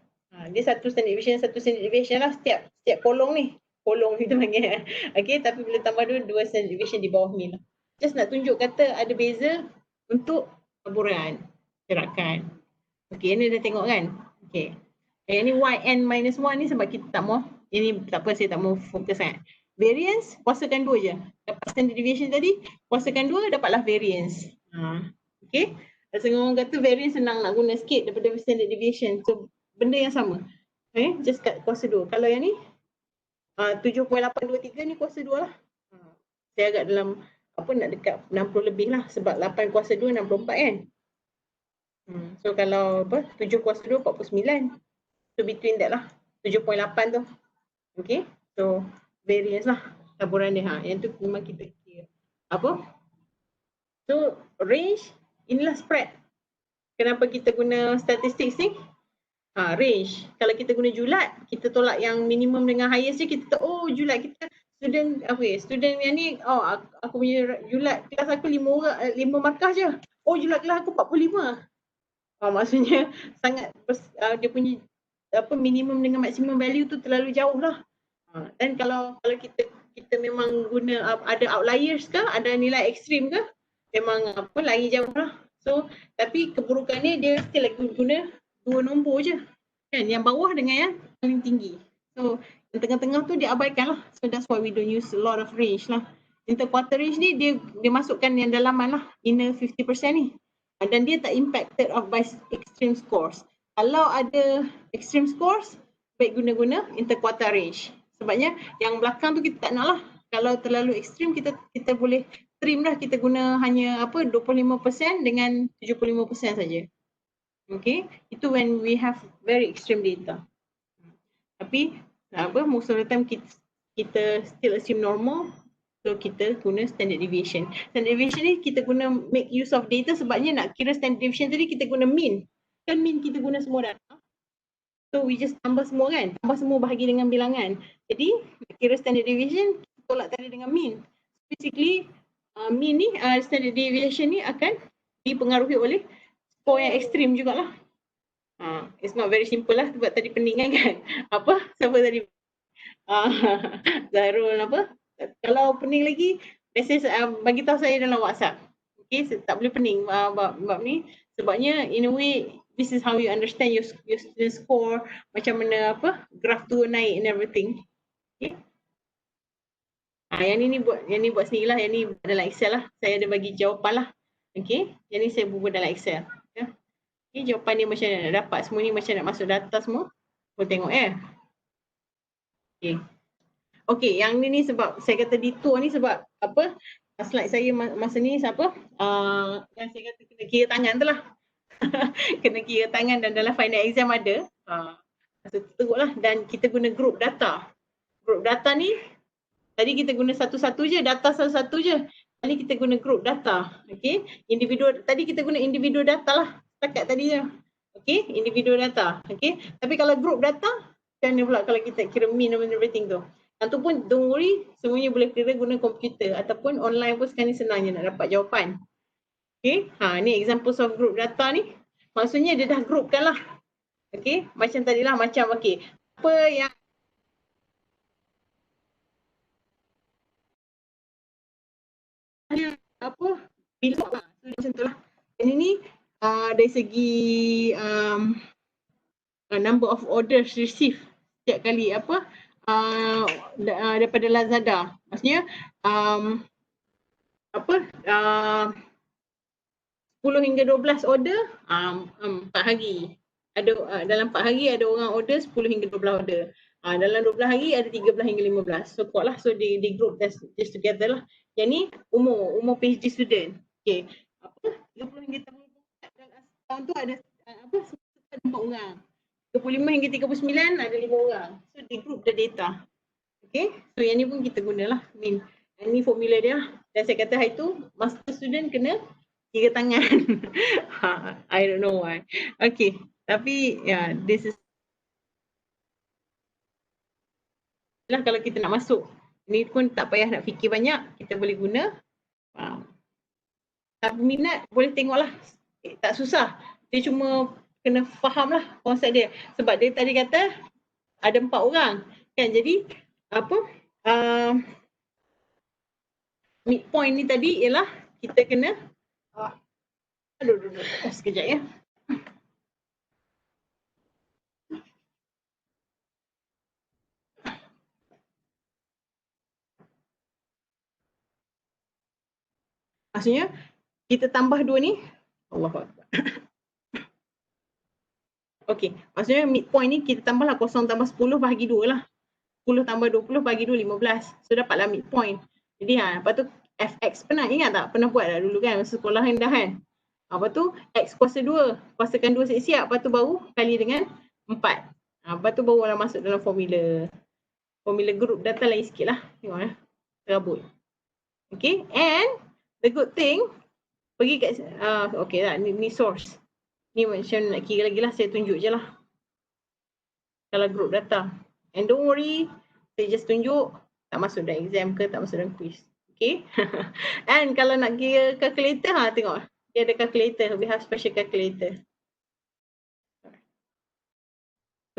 Dia 1 standard deviation lah setiap kolong ni. Kolong kita panggil. Okay, tapi bila tambah 2 standard deviation di bawah mean lah. Just nak tunjuk kata ada beza untuk taburan, gerakan. Okay, ni dah tengok kan? Okay. Yang ni yn minus 1 ni sebab kita tak mau, ini tak apa, saya tak mau fokus sangat. Variance, kuasakan 2 je. Dapat standard deviation tadi, kuasakan 2, dapatlah variance. Okay. Setengah orang kata variance senang nak guna sikit daripada standard deviation. So, benda yang sama. Okay, just kat kuasa 2. Kalau yang ni, 7.823 ni kuasa 2 lah. Saya agak dalam, nak dekat 60 lebih lah. Sebab 8 kuasa 2, 64 kan. So kalau 7 kuasa 2, 49. So between that lah, 7.8 tu. Okay, so variance lah taburan dia. Yang tu memang kita kira. So range, inilah spread. Kenapa kita guna statistics ni? Range. Kalau kita guna julat, kita tolak yang minimum dengan highest je, kita tahu julat kita student yang ni, aku punya julat kelas aku 5 markah je. Julat kelas aku 45. Maksudnya sangat dia punya minimum dengan maksimum value tu terlalu jauh lah. Dan kalau kita memang guna ada outliers ke, ada nilai ekstrim ke, memang lari jauh lah. So tapi keburukannya dia still lagi guna 2 nombor je kan, yang bawah dengan yang paling tinggi. So yang tengah-tengah tu dia abaikan lah. So that's why we don't use a lot of range lah. Interquartile range ni dia masukkan yang dalaman lah, inner 50% ni. Dan dia tak impacted by extreme scores. Kalau ada extreme scores, baik guna interquartile range. Sebabnya yang belakang tu kita tak nak lah. Kalau terlalu ekstrim kita boleh trim lah, kita guna hanya 25% dengan 75% saja. Okay, itu when we have very extreme data. Tapi most of the time kita still assume normal. So kita guna standard deviation. Standard deviation ni kita guna make use of data sebabnya nak kira standard deviation tadi kita guna mean. Kan mean kita guna semua data. So we just tambah semua kan. Tambah semua bahagi dengan bilangan. Jadi nak kira standard deviation, tolak tadi dengan mean. Basically mean ni, standard deviation ni akan dipengaruhi oleh skor yang ekstrim jugalah. It's not very simple lah sebab tadi pening kan. Siapa tadi? Zahrul Kalau pening lagi, message bagi tahu saya dalam WhatsApp. Okay, tak boleh pening bab ni. Sebabnya in a way, this is how you understand your student score, macam mana graph tu naik and everything. Okay. Yang ni buat sendiri lah, yang ni dalam Excel lah. Saya ada bagi jawapan lah. Okay, yang ni saya buat dalam Excel. Okay, jawapan ni macam nak dapat semua ni, macam nak masuk data semua. Boleh tengok Okay. Okay, yang ni sebab saya kata detour ni sebab slide saya masa ni siapa? Yang saya kata kena kira tangan tu lah. Kena kira tangan dan dalam final exam ada. Masa tu teruklah dan kita guna group data. Group data ni tadi kita guna satu-satu je, data satu-satu je. Tadi kita guna group data. Okey. Individu tadi kita guna individu data lah. Setakat tadi je. Okey, individu data. Okey. Tapi kalau group data macam mana pula kalau kita kira mean and everything tu. Yang tu pun don't worry, semuanya boleh kira guna komputer ataupun online pun sekarang ni senang je nak dapat jawapan. Okey. Ni examples of group data ni. Maksudnya dia dah groupkan lah. Okey, macam tadilah macam okey. Apa yang apa bila macam tu lah. Ini ni dari segi number of orders received setiap kali apa daripada Lazada. Maksudnya 10 hingga 12 order 4 hari. Ada dalam 4 hari ada orang order 10 hingga 12 order. Dalam 12 hari ada 13 hingga 15. So kuat lah. So they group just together lah. Yang ni umur PhD student. Okay. 30 hingga 34 tahun tu ada 4 orang. 35 hingga 39 ada 5 orang. So they group the data. Okay. So yang ni pun kita gunalah. Yang ni formula dia lah. Dan saya kata hari tu master student kena kira tangan. I don't know why. Okay. Tapi this is lah kalau kita nak masuk. Ni pun tak payah nak fikir banyak. Kita boleh guna. Tak minat boleh tengoklah. Tak susah. Dia cuma kena faham lah konsep dia. Sebab dia tadi kata ada 4 orang. Kan jadi midpoint ni tadi ialah kita kena sekejap ya. Maksudnya kita tambah 2 ni. Allahuakbar. Okey, maksudnya midpoint ni kita tambahlah 0 tambah 10 bahagi 2 lah. 10 tambah 20 bahagi 2 15. So dapatlah midpoint. Jadi lepas tu fx pernah ingat tak? Pernah buat dah dulu kan masa sekolah rendah kan? Lepas tu x kuasa 2. Kuasakan 2 siap-siap. Lepas tu baru kali dengan 4. Lepas tu barulah masuk dalam formula. Formula group data lain sikit lah. Tengok terabut. Okay, and the good thing pergi kat okay lah, ni source. Ni macam nak kira lagi lah, saya tunjuk je lah. Kalau group data. And don't worry, saya just tunjuk tak masuk dalam exam ke, tak masuk dalam quiz. Okay. And kalau nak kira calculator, tengok. Dia ada calculator, we have special calculator.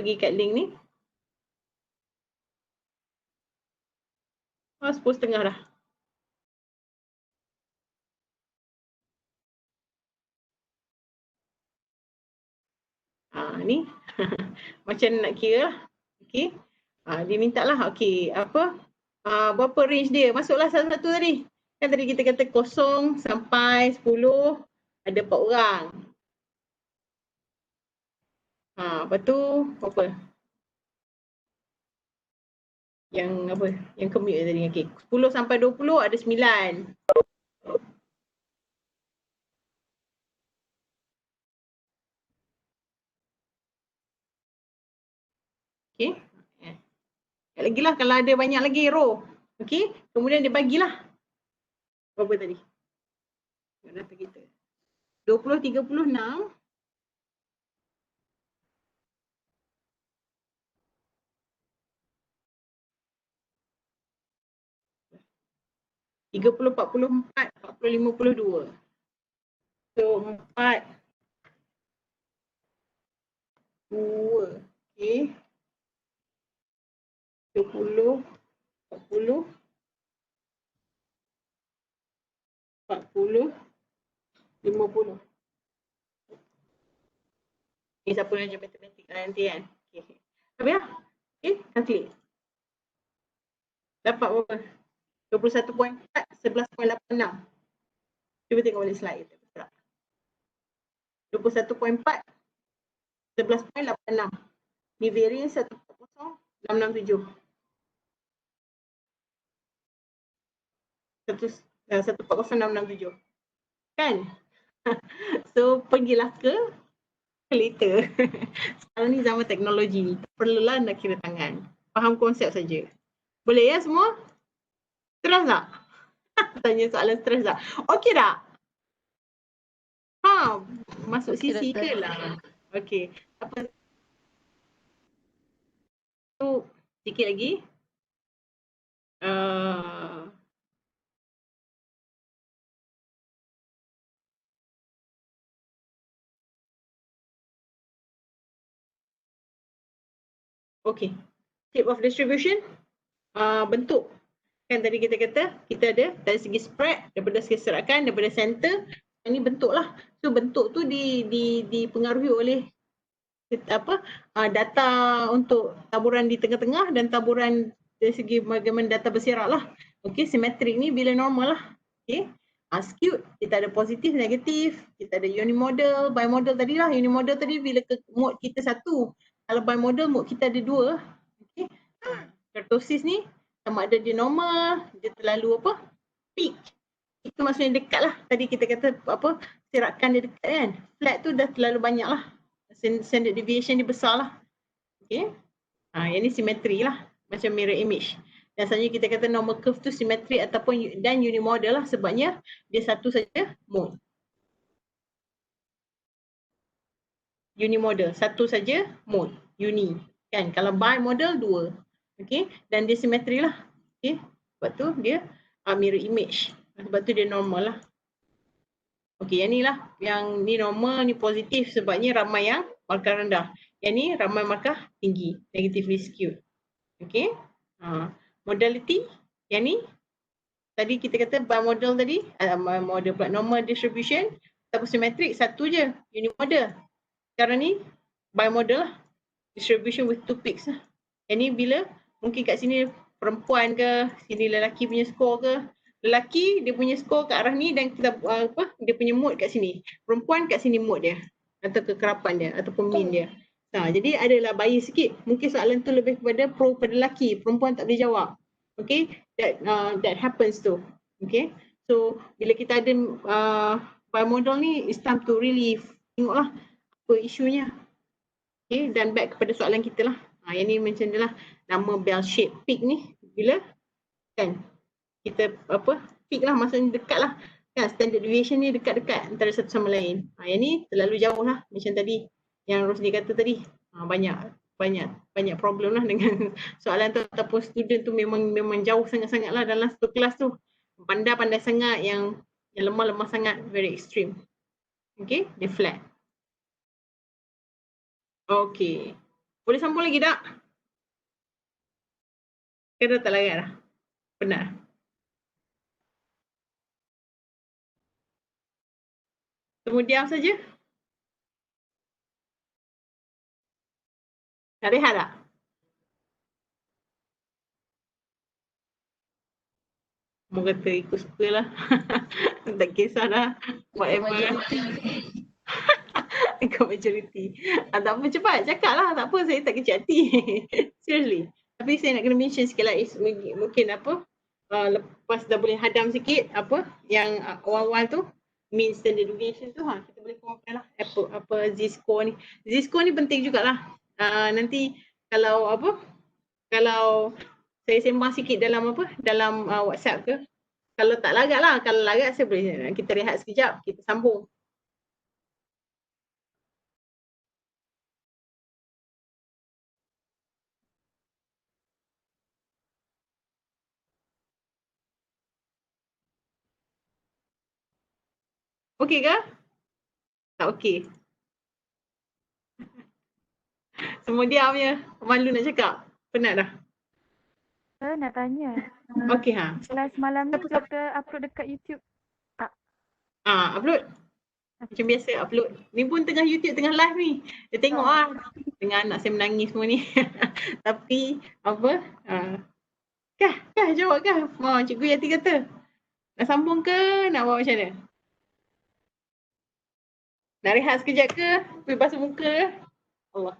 Pergi kat link ni. 10.30 dah. Ni macam nak kira lah. Okay. Dia minta lah. Okay. Berapa range dia? Masuklah satu-satu tadi. Kan tadi kita kata 0 sampai 10 ada 4 orang. Lepas tu apa? Yang commute tadi. Okay. 10 sampai 20 ada 9. Okay. Lagi lah kalau ada banyak lagi row. Okay. Kemudian dia bagilah. Berapa tadi? Data kita. 20, 36. 30, 44, 40, 52. So 4, 2, okay. 20, 40, 40, 50. Ni siapa yang ajar matematik nanti kan? Okay. Habis lah. Okay, calculate. Dapat berapa? 21.4, 11.86. Cuba tengok balik slide. 21.4, 11.86. Ni variance 140,667. 140667. Kan? So pergilah ke calculator. Sekarang ni zaman teknologi, perlulah nak kira tangan. Faham konsep saja. Boleh ya semua? Stres tak? Tanya soalan stres tak? Okey tak? Ha, masuk Okey, sisi doktor. ke lah? Okey. Apa tu sikit lagi? Okey. Shape of distribution, bentuk. Kan tadi kita kata kita ada dari segi spread, daripada segi serakan, daripada center, ini bentuk lah. So bentuk tu dipengaruhi oleh data untuk taburan di tengah-tengah dan taburan dari segi bagaimana data berserak lah. Okey, simetrik ni bila normal lah. Okey. Skewed, kita ada positif, negatif, kita ada unimodal, bimodal tadi lah. Unimodal tadi bila mode kita satu. Kalau bimodal mode kita ada dua. Okey. Kurtosis ni sama ada dia normal, dia terlalu peak. Itu maksudnya dekat lah. Tadi kita kata serakan dia dekat kan. Flat tu dah terlalu banyak lah. Standard deviation dia besar lah. Okay. Yang ni simetri lah. Macam mirror image. Dan sebenarnya kita kata normal curve tu simetri ataupun dan unimodal lah sebabnya dia satu saja mode. Unimodal, satu saja mode. Uni. Kan? Kalau bimodal, dua. Okay. Dan dia simetri lah. Okay. Sebab tu dia mirror image. Sebab tu dia normal lah. Okey, yang ni lah. Yang ni normal, ni positif sebabnya ramai yang markah rendah. Yang ni ramai markah tinggi, negatively skewed. Okey. Modality, yang ni tadi kita kata bimodal tadi, model pula normal distribution ataupun symmetric satu je, unimodal. Sekarang ni bimodal lah. Distribution with two peaks lah. Yang ni bila mungkin kat sini perempuan ke, sini lelaki punya skor ke, lelaki dia punya skor kat arah ni dan kita dia punya mood kat sini. Perempuan kat sini mood dia atau kekerapan dia ataupun mean dia. Jadi adalah bias sikit. Mungkin soalan tu lebih kepada pro pada lelaki, perempuan tak boleh jawab. Okay, that happens tu. Okay, so bila kita ada bimodal ni, it's time to really tengoklah apa isunya. Okay, dan back kepada soalan kita lah. Yang ni macam ni lah, nama bell shape peak ni bila kan kita peak lah, maksudnya dekat lah kan, standard deviation ni dekat-dekat antara satu sama lain. Yang ni terlalu jauh lah macam tadi yang Rosli kata tadi. Banyak problem lah dengan soalan tu ataupun student tu memang jauh sangat-sangat lah dalam satu kelas tu. Pandai-pandai sangat, yang lemah-lemah sangat, very extreme. Okay, dia flat. Okay. Boleh sambung lagi tak? Kena tak larat dah? Benar. Kemudian saja. Nak rehat tak? Mau kata ikut suka lah. Tak kisah dah. Whatever. Ikut majority. Tak apa, cepat cakap lah. Tak apa, saya tak kecil hati. Seriously. Tapi saya nak kena mention sikit lah. Mungkin lepas dah boleh hadam sikit yang awal-awal tu, mean standard deviation tu, kita boleh compare lah z-score ni. Z-score ni penting jugalah. Nanti kalau kalau saya sembang sikit dalam dalam WhatsApp ke, kalau tak lagak lah, kalau lagak saya boleh, kita rehat sekejap, kita sambung. Okey ke? Tak okey. Semua diam je. Malu nak cakap. Penat dah. Saya nak tanya. Okey Kelas malam ni doktor upload dekat YouTube tak? Upload. Macam biasa upload. Ni pun tengah YouTube, tengah live ni. Dia tengok lah. Dengan anak saya menangis semua ni. Tapi Kah jawab kah? Cikgu Yati kata. Nak sambung ke? Nak buat macam mana? Nak rehat sekejap ke? Pergi basuh muka ke? Allah.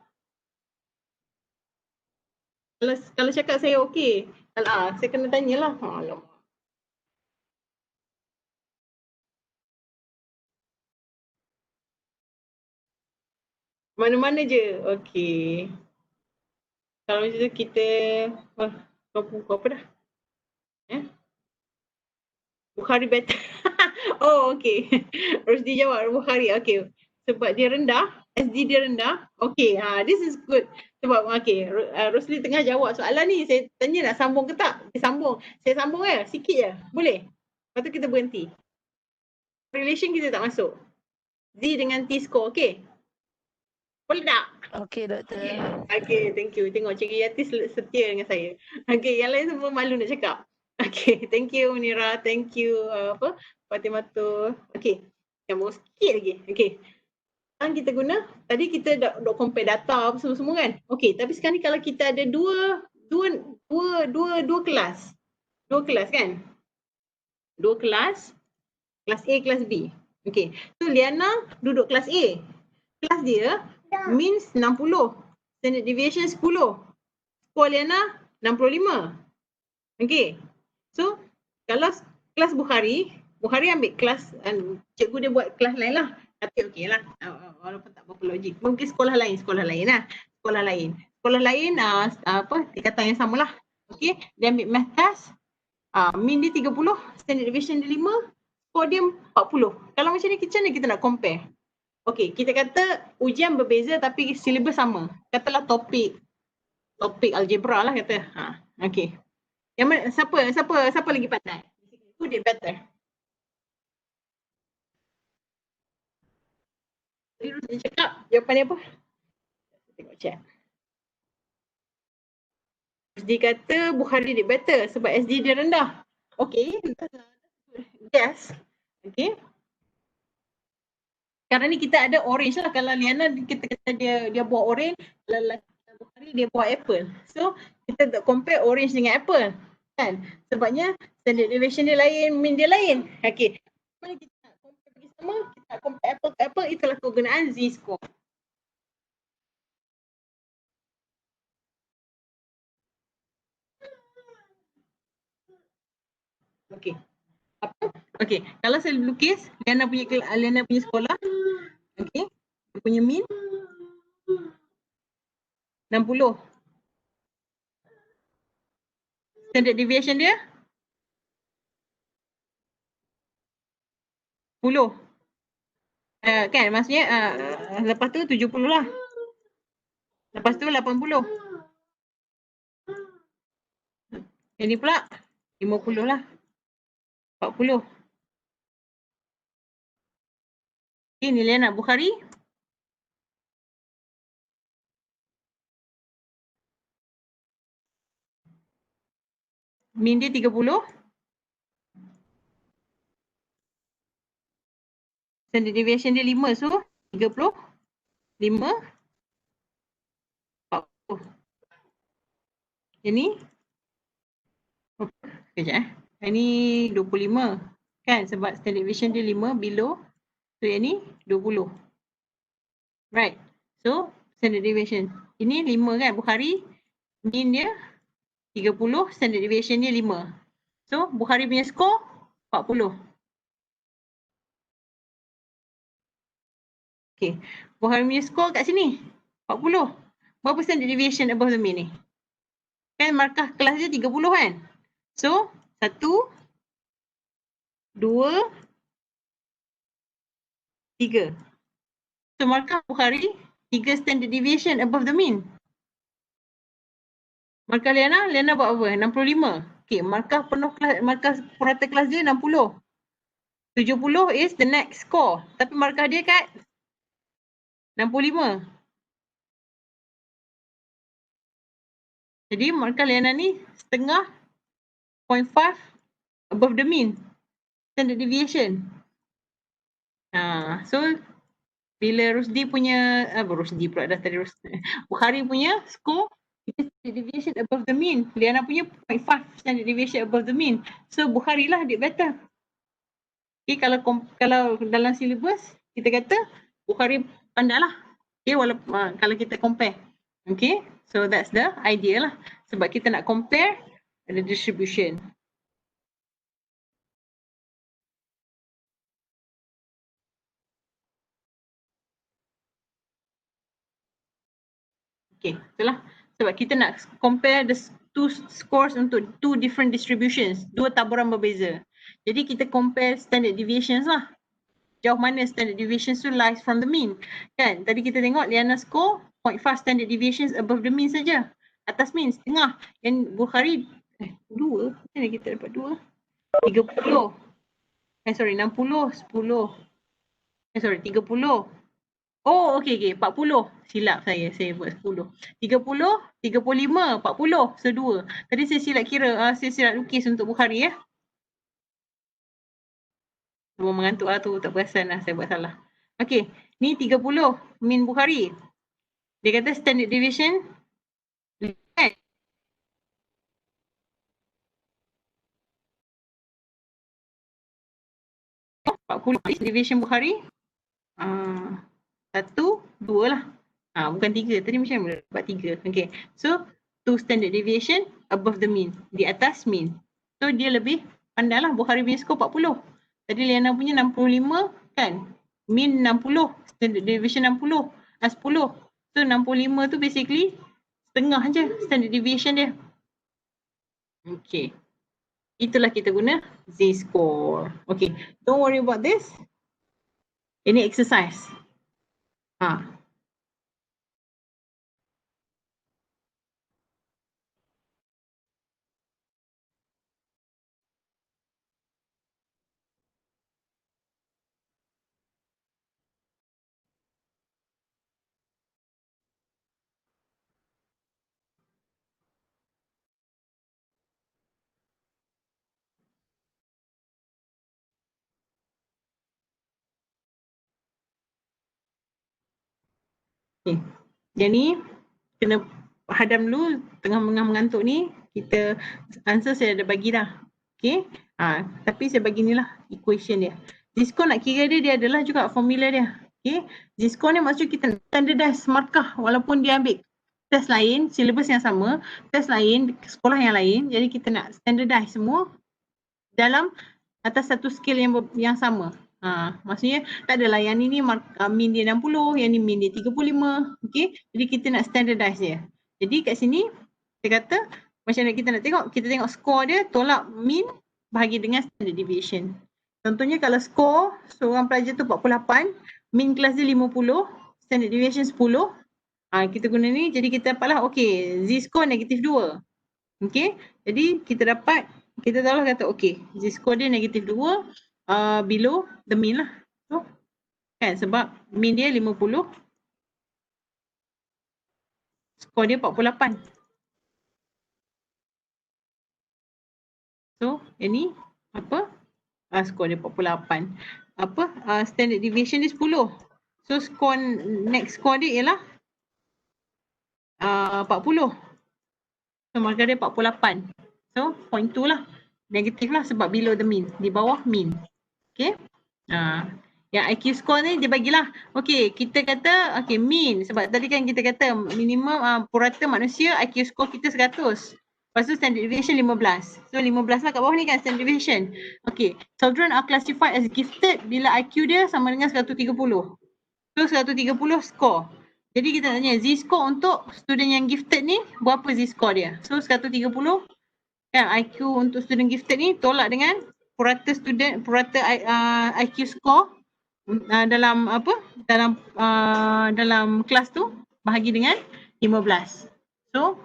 Kalau cakap saya okey. Kalau saya kena tanyalah. Alamak. Mana-mana je. Okay. Kalau macam tu kita, kau apa dah? Bukhari better. Oh, okay. Rusdi jawab Bukhari. Okay. Sebab dia rendah, SD dia rendah. Okay, this is good. Sebab, okay, Rusdi tengah jawab soalan ni. Saya tanya nak sambung ke tak? Dia sambung. Saya sambung sikit je. Boleh? Lepas tu kita berhenti. Relation kita tak masuk. Z dengan T score, okay? Boleh tak? Okey, doktor. Okay, thank you. Tengok Cikgu Yati setia dengan saya. Okay, yang lain semua malu nak cakap. Okay, thank you Munira. Thank you Fatimatul. Okay, sambung sikit lagi. Okay. Sekarang kita guna, tadi kita dah compare data apa semua kan. Okay, tapi sekarang ni kalau kita ada dua kelas. Dua kelas kan? Dua kelas. Kelas A, kelas B. Okay, so Liana duduk kelas A. Kelas dia means 60. Standard deviation 10. Skor Liana 65. Okay. So, kalau kelas Bukhari ambil kelas, cikgu dia buat kelas lain lah. Tapi okey lah. Walaupun tak berapa logik. Mungkin sekolah lain lah. Sekolah lain. Tingkatan yang sama lah. Okay. Dia ambil math test. Min dia 30. Standard deviation dia 5. Skor dia 40. Kalau macam ni, macam mana kita nak compare? Okey, kita kata ujian berbeza tapi silibus sama. Katalah topik algebra lah kata. Okey. Yang mana siapa lagi pandai? Who did better? Dia cakap jawapan dia apa? Tengok chat. SD kata Bukhari did better sebab SD dia rendah. Okey. Yes. Okey. Sekarang ni kita ada orange lah. Kalau Liana kita kata dia buat orange, kalau Bukhari dia buat apple. So kita compare orange dengan apple. Kan? Sebabnya standard deviation dia lain, min dia lain. Okey. Mana kita nak compare bagi sama? Kita nak compare apple ke apple, itulah kegunaan Z-score. Okey. Apa? Okey. Kalau saya lukis, Liana punya sekolah. Okey. Dia punya min 60. Standard deviation dia 10. Kan maksudnya lepas tu 70 lah. Lepas tu 80. Yang ni pula 50 lah. 40. Okay, ni Liana Bukhari. Min dia 30. Standard deviation dia 5. So 30. 5. 40. Yang ni. Sekejap Yang ni 25. Kan sebab standard deviation dia 5 below. So yang ni 20. Right. So standard deviation. Ini 5 kan Bukhari. Min dia 30. Standard deviation dia 5. So Bukhari punya skor 40. Okay. Bukhari punya skor kat sini 40. Berapa standard deviation above the mean ni? Kan markah kelas dia 30 kan? So 1, 2, 3. So markah Bukhari 3 standard deviation above the mean. Markah Liana buat apa? 65. Okay, markah penuh kelas, markah purata kelas dia 60. 70 is the next score. Tapi markah dia kat 65. Jadi markah Liana ni setengah 0.5 above the mean. Standard deviation. So bila Rusdi punya, Rusdi pula dah tadi Bukhari punya score, standard deviation above the mean. Liana punya 0.5 standard deviation above the mean. So Bukhari lah dia better. Okay, kalau dalam syllabus kita kata Bukhari pandai lah. Okay, walaupun kalau kita compare. Okay, so that's the idea lah. Sebab kita nak compare the distribution. Okay, itulah. Sebab kita nak compare the two scores untuk two different distributions, dua taburan berbeza. Jadi kita compare standard deviations lah. Jauh mana standard deviations tu lies from the mean. Kan, tadi kita tengok Liana score 0.5 standard deviations above the mean saja. Atas mean, setengah. Yang Bukhari, 2, mana kita dapat 2? 30. Sorry, 60, 10. Sorry, 30. Oh, okey. 40. Silap saya buat 10. 30, 35, 40. So, 2. Tadi saya silap kira, saya silap lukis untuk Bukhari ya. Semua mengantuk lah tu, tak perasan lah saya buat salah. Okey, ni 30 mean Bukhari. Dia kata standard deviation kan? Deviation Bukhari 1, 2 lah. Bukan 3. Tadi macam mana dapat 3. Okay. So, 2 standard deviation above the mean. Di atas mean. So, dia lebih pandai lah. Bukhari punya skor 40. Tadi Liana punya 65 kan. Mean 60. Standard deviation 60. 10. So, 65 tu basically setengah je standard deviation dia. Okay. Itulah kita guna Z-score. Okay. Don't worry about this. Ini exercise. Okay. Yang ni kena hadam dulu, tengah mengantuk ni, kita answer saya dah bagi dah. Okay. Tapi saya bagi ni lah equation dia. Z-score nak kira dia adalah juga formula dia. Okay. Z-score ni maksud kita standardize markah walaupun dia ambil test lain, syllabus yang sama, test lain, sekolah yang lain. Jadi kita nak standardize semua dalam atas satu skill yang sama. Maksudnya tak adalah yang ni mean dia 60, yang ni mean dia 35. Okay. Jadi kita nak standardize dia. Jadi kat sini kita kata macam mana kita nak tengok, kita tengok skor dia tolak mean bahagi dengan standard deviation. Contohnya kalau skor seorang pelajar tu 48, mean kelas dia 50, standard deviation 10. Kita guna ni, jadi kita dapatlah okay, Z-score negatif 2. Okay. Jadi kita dapat, kita tahu lah kata okay, Z-score dia negatif 2. Below the mean lah. So, kan sebab mean dia 50. Skor dia 48. So, ini apa? Skor dia 48. Standard deviation dia 10. So, next score dia ialah 40. So, markah dia 48. So, 0.2 lah. Negatif lah sebab below the mean. Di bawah mean. Okay. Yang IQ score ni dia bagilah. Okay, kita kata okay mean. Sebab tadi kan kita kata minimum purata manusia IQ score kita 100. Lepas tu standard deviation 15. So 15 lah kat bawah ni kan standard deviation. Okay, children are classified as gifted bila IQ dia sama dengan 130. So 130 score. Jadi kita tanya Z-score untuk student yang gifted ni berapa Z-score dia? So 130 kan IQ untuk student gifted ni tolak dengan purata IQ score dalam apa? Dalam kelas tu bahagi dengan 15. So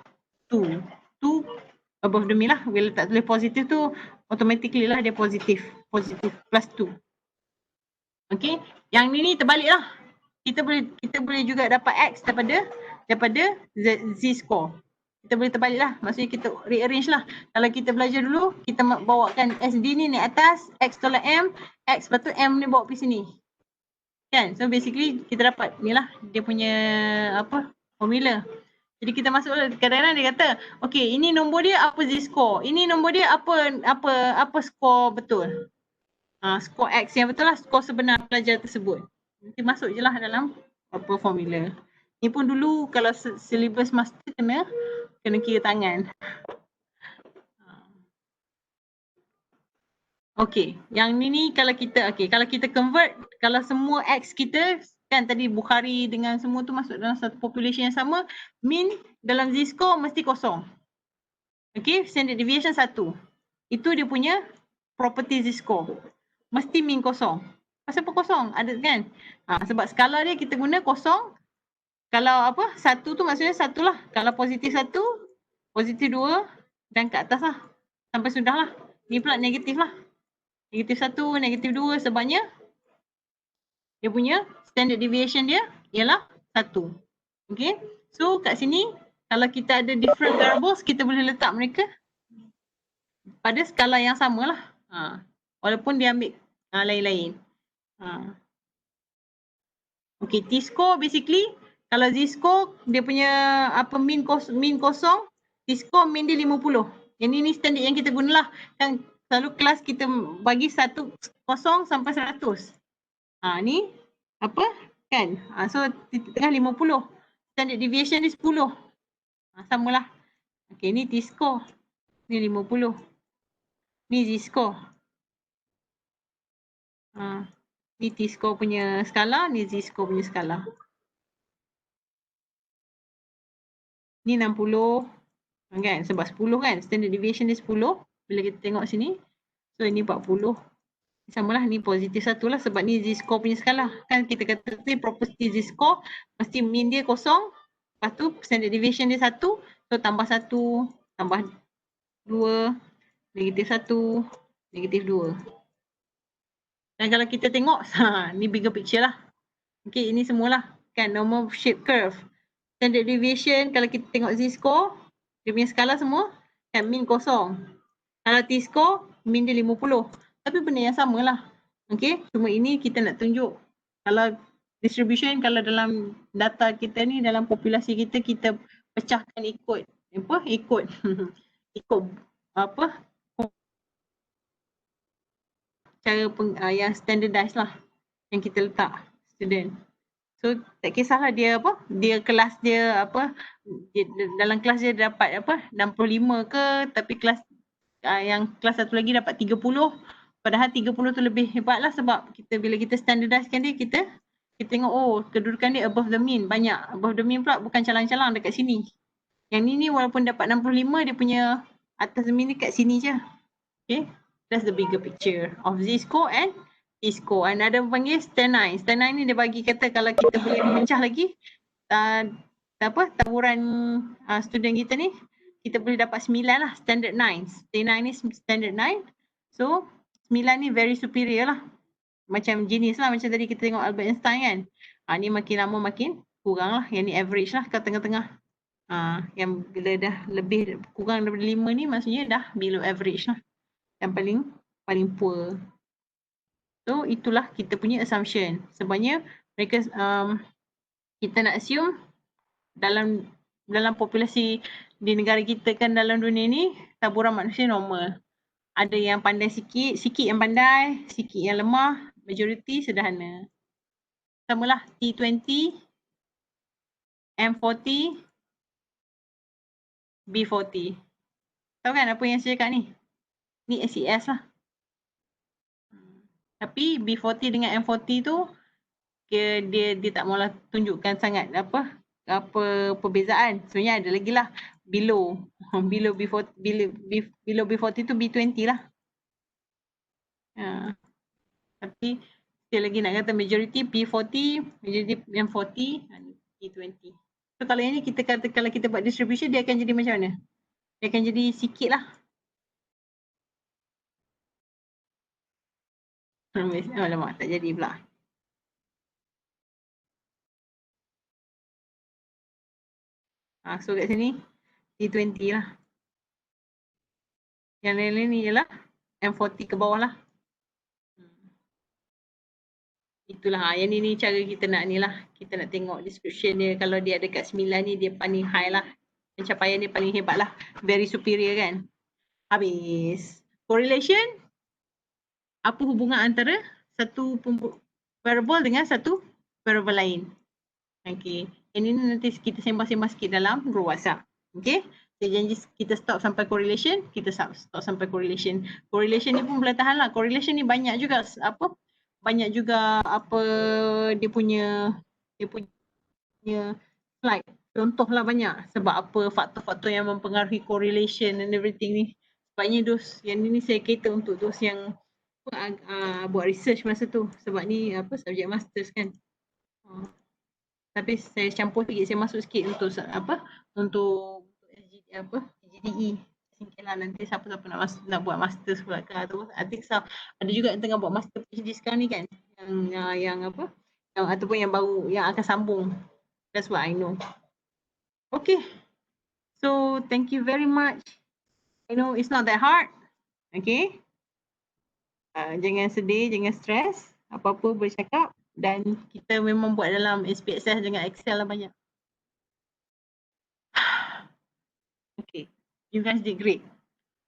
2 above the mean lah. Bila tak tulis positif tu automatically lah dia positif plus 2. Okay. Yang ni terbalik lah. Kita boleh juga dapat X daripada Z-score. Kita boleh terbalik lah. Maksudnya kita rearrange lah. Kalau kita belajar dulu, kita bawakan SD ni naik atas, X tolak M, X lepas tu M ni bawa pergi sini. Kan? So basically kita dapat ni lah dia punya apa formula. Jadi kita masuk kadang-kadang dia kata, okay ini nombor dia apa Z-score. Ini nombor dia apa skor betul. Skor X yang betul lah skor sebenar pelajar tersebut. Nanti masuk je lah dalam apa formula. Ni pun dulu kalau syllabus master kena kira tangan. Okay, yang ni kalau kita convert, kalau semua X kita Kan tadi Bukhari dengan semua tu masuk dalam satu population yang sama, mean dalam z-score mesti kosong. Okay, standard deviation 1. Itu dia punya property z-score. Mesti mean kosong. Pasal apa kosong? Ada kan? Sebab skala dia kita guna kosong. Kalau apa? 1 tu maksudnya 1 lah. Kalau positif 1, positif 2 dan ke atas lah. Sampai sudah lah. Ni pula negatif lah. Negatif 1, negatif 2 sebabnya dia punya standard deviation dia ialah 1. Okay. So kat sini kalau kita ada different variables, kita boleh letak mereka pada skala yang sama lah. Walaupun dia ambil lain-lain. Okay, T-score basically kalau Z-score dia punya apa mean kosong, T-score mean dia 50. Yang ni standard yang kita gunalah. Kan selalu kelas kita bagi 1 kosong sampai 100. Ni apa kan? So tengah 50. Standard deviation ni 10. Samalah. Okay, ni T-score. Ni 50. Ni Z-score. Ni T-score punya skala, ni Z-score punya skala. Ni 60. Kan? Sebab 10 kan? Standard deviation dia 10. Bila kita tengok sini. So ini 40. Samalah ni positif 1 lah sebab ni Z-score punya skala. Kan kita kata tu property Z-score mesti mean dia kosong. Lepas tu standard deviation dia 1. So tambah 1, tambah 2, negatif 1, negatif 2. Dan kalau kita tengok, ni bigger picture lah. Okay, ini semualah. Kan normal shape curve. Standard deviation kalau kita tengok Z-score, dia punya skala semua kan mean kosong. Kalau T-score, mean dia 50. Tapi benda yang sama lah. Okay, cuma ini kita nak tunjuk. Kalau distribution, kalau dalam data kita ni, dalam populasi kita, kita pecahkan ikut apa? Ikut apa? Cara yang standardized lah yang kita letak student. So tak kisahlah dia apa, dia kelas dia apa, dalam kelas dia dapat apa 65 ke, tapi kelas yang kelas satu lagi dapat 30. Padahal 30 tu lebih hebat lah sebab kita bila kita standardizekan dia, kita tengok oh kedudukan dia above the mean, banyak above the mean pula, bukan calang-calang dekat sini. Yang ni walaupun dapat 65, dia punya atas the mean ni kat sini je. Okay, that's the bigger picture of Z-score and T-score. And ada panggil Stenine. Stenine ni dia bagi kata kalau kita boleh mencah lagi taburan student kita ni, kita boleh dapat 9 lah, standard 9. Stenine ni standard 9. So 9 ni very superior lah. Macam jenis lah, macam tadi kita tengok Albert Einstein kan. Ni makin lama makin kurang lah. Yang ni average lah kat tengah-tengah. Yang bila dah lebih kurang daripada 5 ni maksudnya dah below average lah. Yang paling poor. So itulah kita punya assumption. Sebenarnya mereka kita nak assume dalam populasi di negara kita kan, dalam dunia ni taburan manusia normal. Ada yang pandai sikit yang pandai, sikit yang lemah, majority sederhana. Samalah T20, M40, B40. Tahu kan apa yang saya cakap ni? Ni SES lah. Tapi B40 dengan M40 tu dia tak maulah tunjukkan sangat apa perbezaan. Sebenarnya ada lagi lah below B40, below B40 tu B20 lah. Tapi still lagi nak kata majority P40, majority M40, P20. So kalau ini kita kata kalau kita buat distribution, dia akan jadi macam mana? Dia akan jadi sikit lah. Alamak, tak jadi pula. So kat sini T20 lah. Yang lain-lain ni ialah M40 ke bawah lah. Itulah yang ni cara kita nak ni lah. Kita nak tengok description dia. Kalau dia ada kat 9 ni, dia paling high lah. Pencapaian dia paling hebat lah. Very superior kan. Habis. Correlation. Apa hubungan antara satu variable dengan satu variable lain. Okay. Yang ini nanti kita sembang-sembang sikit dalam group WhatsApp. Okay. Saya janji kita stop sampai correlation. Kita stop sampai correlation. Correlation ni pun boleh tahan lah. Correlation ni banyak juga banyak juga apa dia punya slide. Contohlah banyak sebab apa faktor-faktor yang mempengaruhi correlation and everything ni. Sebabnya dos yang ni saya cater untuk dos yang buat research masa tu. Sebab ni apa subject masters kan. Tapi saya campur sikit, saya masuk sikit untuk apa? Untuk GDE. Singkirlah nanti siapa-siapa nak buat masters pula ke atau I think so. Ada juga yang tengah buat master PhD sekarang ni kan. Yang apa? Yang ataupun yang baru yang akan sambung. That's what I know. Okay. So thank you very much. I know it's not that hard. Okay. Jangan sedih, jangan stres. Apa-apa boleh cakap. Dan kita memang buat dalam SPSS dengan Excel lah banyak. Okay. You guys did great.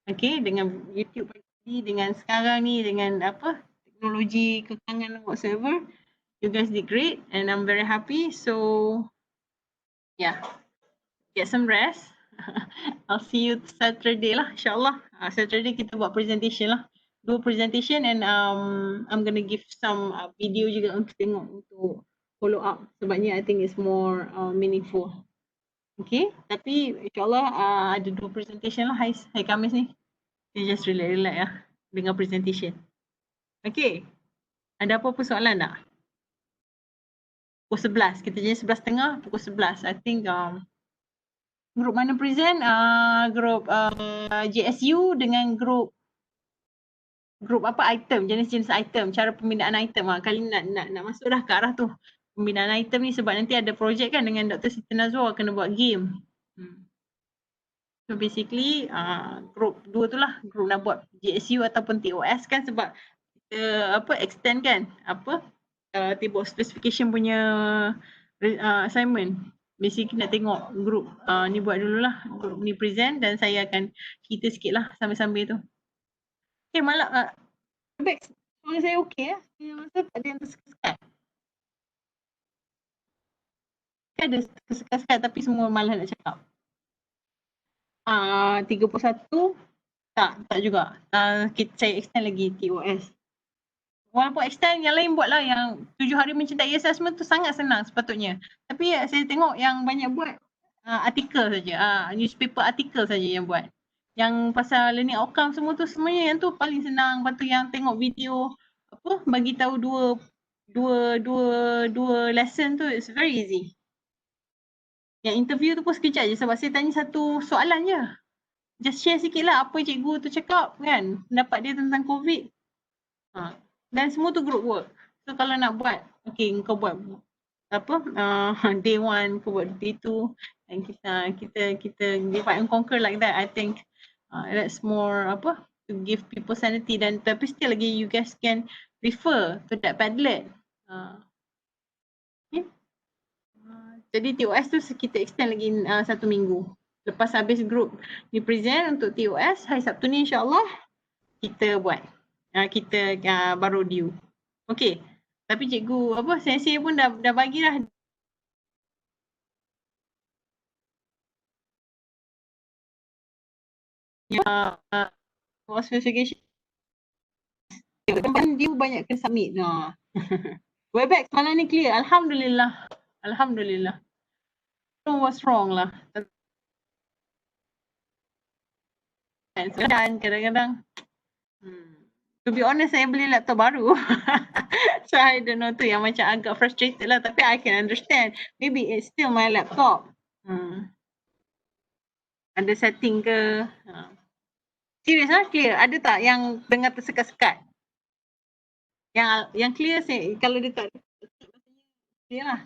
Okay. Dengan YouTube tadi, dengan sekarang ni, dengan apa, teknologi kekangan whatsoever. You guys did great and I'm very happy. So, yeah. Get some rest. I'll see you Saturday lah, insyaAllah. Saturday kita buat presentation lah. Do presentation and I'm gonna give some video juga untuk tengok, untuk follow up. Sebabnya I think it's more meaningful. Okay, tapi insyaAllah ada 2 presentation lah hari Khamis ni. You just relax lah dengan presentation. Okay, ada apa-apa soalan tak? Pukul 11, kita jadi 11.30, pukul 11. I think grup mana present? Grup JSU dengan grup apa item, jenis-jenis item, cara pembinaan item. Kali nak masuk dah ke arah tu. Pembinaan item ni sebab nanti ada projek kan dengan Dr. Siti Nazwa kena buat game. So basically grup 2 tu lah, grup nak buat JSU ataupun TOS kan sebab kita apa extend kan apa table specification punya assignment. Basically nak tengok grup ni buat dululah, grup ni present dan saya akan cerita sikit lah sambil-sambil tu. Okay, malam baik, suara saya okey ya? Saya rasa tak ada yang tersekat-sekat. Ada tersekat-sekat tapi semua malas nak cakap. 31 tak juga. Saya extend lagi TOS. Walaupun extend yang lain buat lah, yang 7 hari mencintai assessment tu sangat senang sepatutnya. Tapi saya tengok yang banyak buat artikel saja, newspaper artikel saja yang buat. Yang pasal learning outcome semua tu semuanya yang tu paling senang. Lepas tu yang tengok video apa bagi tahu dua lesson tu it's very easy. Yang interview tu pun sekejap je sebab saya tanya satu soalan je. Just share sikit lah apa cikgu tu cakap kan, pendapat dia tentang COVID. Dan semua tu group work. So kalau nak buat, okay kau buat apa day 1, kau buat day 2 dan kita divide and conquer like that. I think that's more apa to give people sanity dan tapi still lagi you guys can refer to that Padlet. Okay. Jadi TOS tu kita extend lagi 1 minggu. Lepas habis group ni present untuk TOS, hari Sabtu ni insyaAllah kita buat. Kita baru due. Okay. Tapi cikgu apa sensei pun dah bagi dah. Specification. Dia banyak kena submit. Webex malam ni clear. Alhamdulillah. Alhamdulillah. So what's wrong lah. Dan kadang-kadang to be honest saya beli laptop baru. So I don't know tu yang macam agak frustrated lah. Tapi I can understand. Maybe it's still my laptop. Ada setting ke? Serius lah clear. Ada tak yang dengar tersekat-sekat? Yang clear saya kalau dia tak clear lah.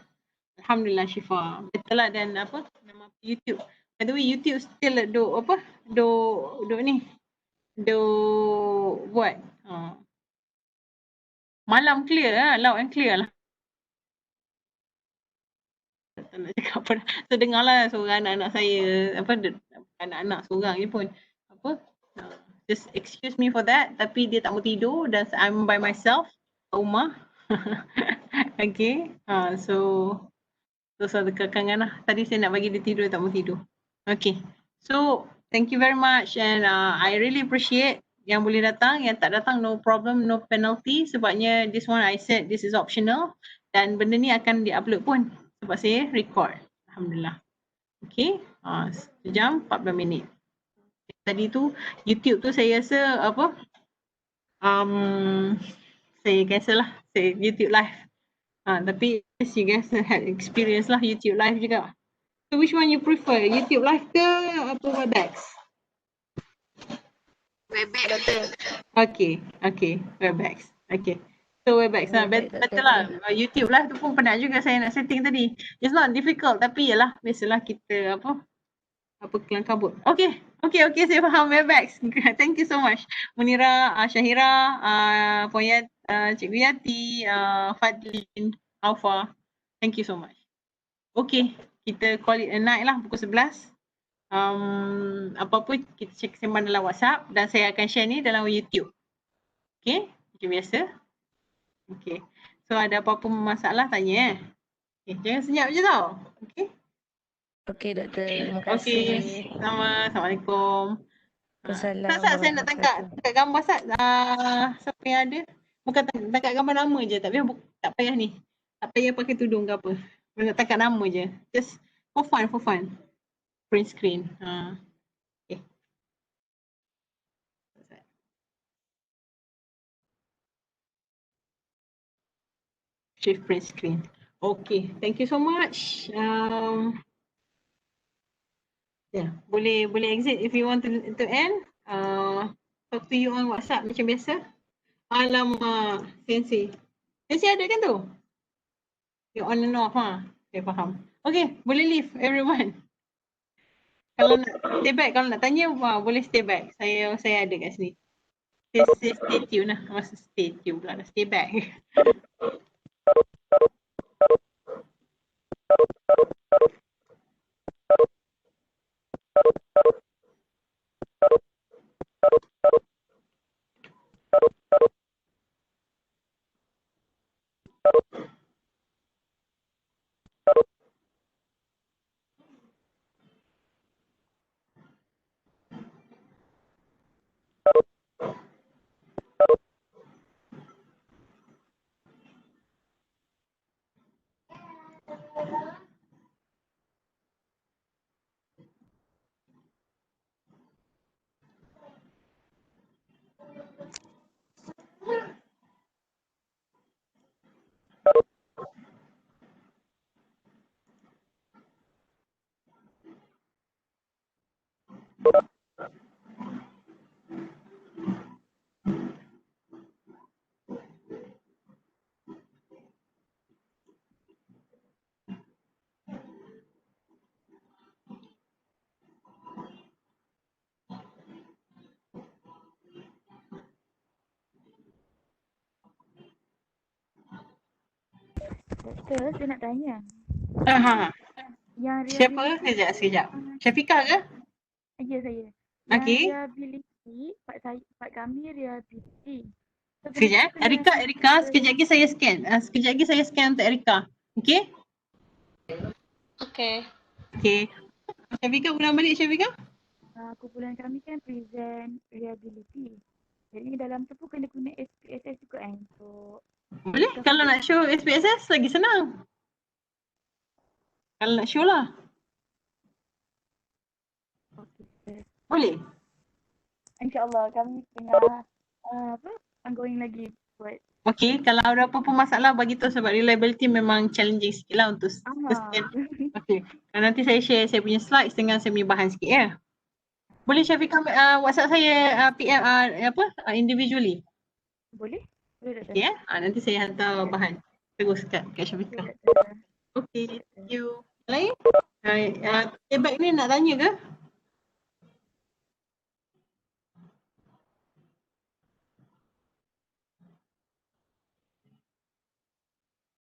Alhamdulillah Syifa. Betul lah dan apa nama YouTube. By the way YouTube still buat malam clear lah, loud and clear lah. Tak nak cakap apa dah. So dengarlah seorang anak-anak saya, anak-anak seorang je pun just excuse me for that, tapi dia tak mau tidur dan I'm by myself kat rumah. Okay, so ada kekangan lah. Tadi saya nak bagi dia tidur, tak mau tidur. Okay, so thank you very much and I really appreciate yang boleh datang, yang tak datang no problem, no penalty sebabnya this one I said this is optional dan benda ni akan di-upload pun sebab saya record. Alhamdulillah. Okay, 1 jam 14 minit. Tadi tu YouTube tu saya rasa apa, saya cancel lah, saya YouTube live. Tapi you guys had experience lah YouTube live juga. So which one you prefer? YouTube live ke apa Webex? Webex doktor. Okay, Webex. Okay. So Webex lah, Webex, betul lah. YouTube live tu pun penat juga saya nak setting tadi. It's not difficult tapi yalah biasalah kita apa kelang kabut. Okay, saya faham Webex. Thank you so much. Munira, Syahira, Poyat, Cikgu Yati, Fadlin, Alfa. Thank you so much. Okay, kita call it a night lah pukul 11. Apa-apa kita check sembang dalam WhatsApp dan saya akan share ni dalam YouTube. Okay, macam biasa. Okay, so ada apa-apa masalah tanya Okay, jangan senyap je tau. Okay. Okey doktor, terima Okay, kasih. Assalamualaikum. Assalamualaikum. Sat, saya nak tangkap gambar Sat. Siapa yang ada? Bukan tangkap gambar nama je, tak payah ni. Tak payah pakai tudung ke apa. Nak tangkap nama je. Just for fun. Print screen. Okay. Shift print screen. Okay, thank you so much. Boleh exit if you want to end. Talk to you on WhatsApp macam biasa. Alamak, Sensei. Sensei ada kan tu? You on and off Saya faham. Okay, boleh leave everyone. Kalau nak stay back, kalau nak tanya boleh stay back. Saya ada kat sini. Stay tune lah. Masa stay tune pula dah stay back. Doktor, saya nak tanya. Yang Siapa? Sekejap. Syafiqah ke? Ya, saya. Okey. Rehabiliti, part kami rehabiliti. Sekejap. Erika, sekejap lagi saya scan. Sekejap lagi saya scan untuk Erika. Okay? Okey. Okay. Syafiqah, ulang balik Syafiqah. Kumpulan kami kan present rehabiliti. Jadi dalam tu pun kena guna SPSS juga kan untuk Boleh? Kalau nak show SPSS lagi senang. Kalau nak show lah. Boleh? InsyaAllah kami tengah ongoing lagi buat. Okay, kalau ada apa-apa masalah bagi tahu sebab reliability memang challenging sikit lah untuk scan. Okay, nanti saya share saya punya slides dengan saya punya bahan sikit ya. Boleh Syafiqah WhatsApp saya PM individually? Boleh? Boleh doktor. Okay ya, nanti saya hantar bahan terus kat Syafiqah. Okay, thank you. Lain? Feedback ni nak tanya ke?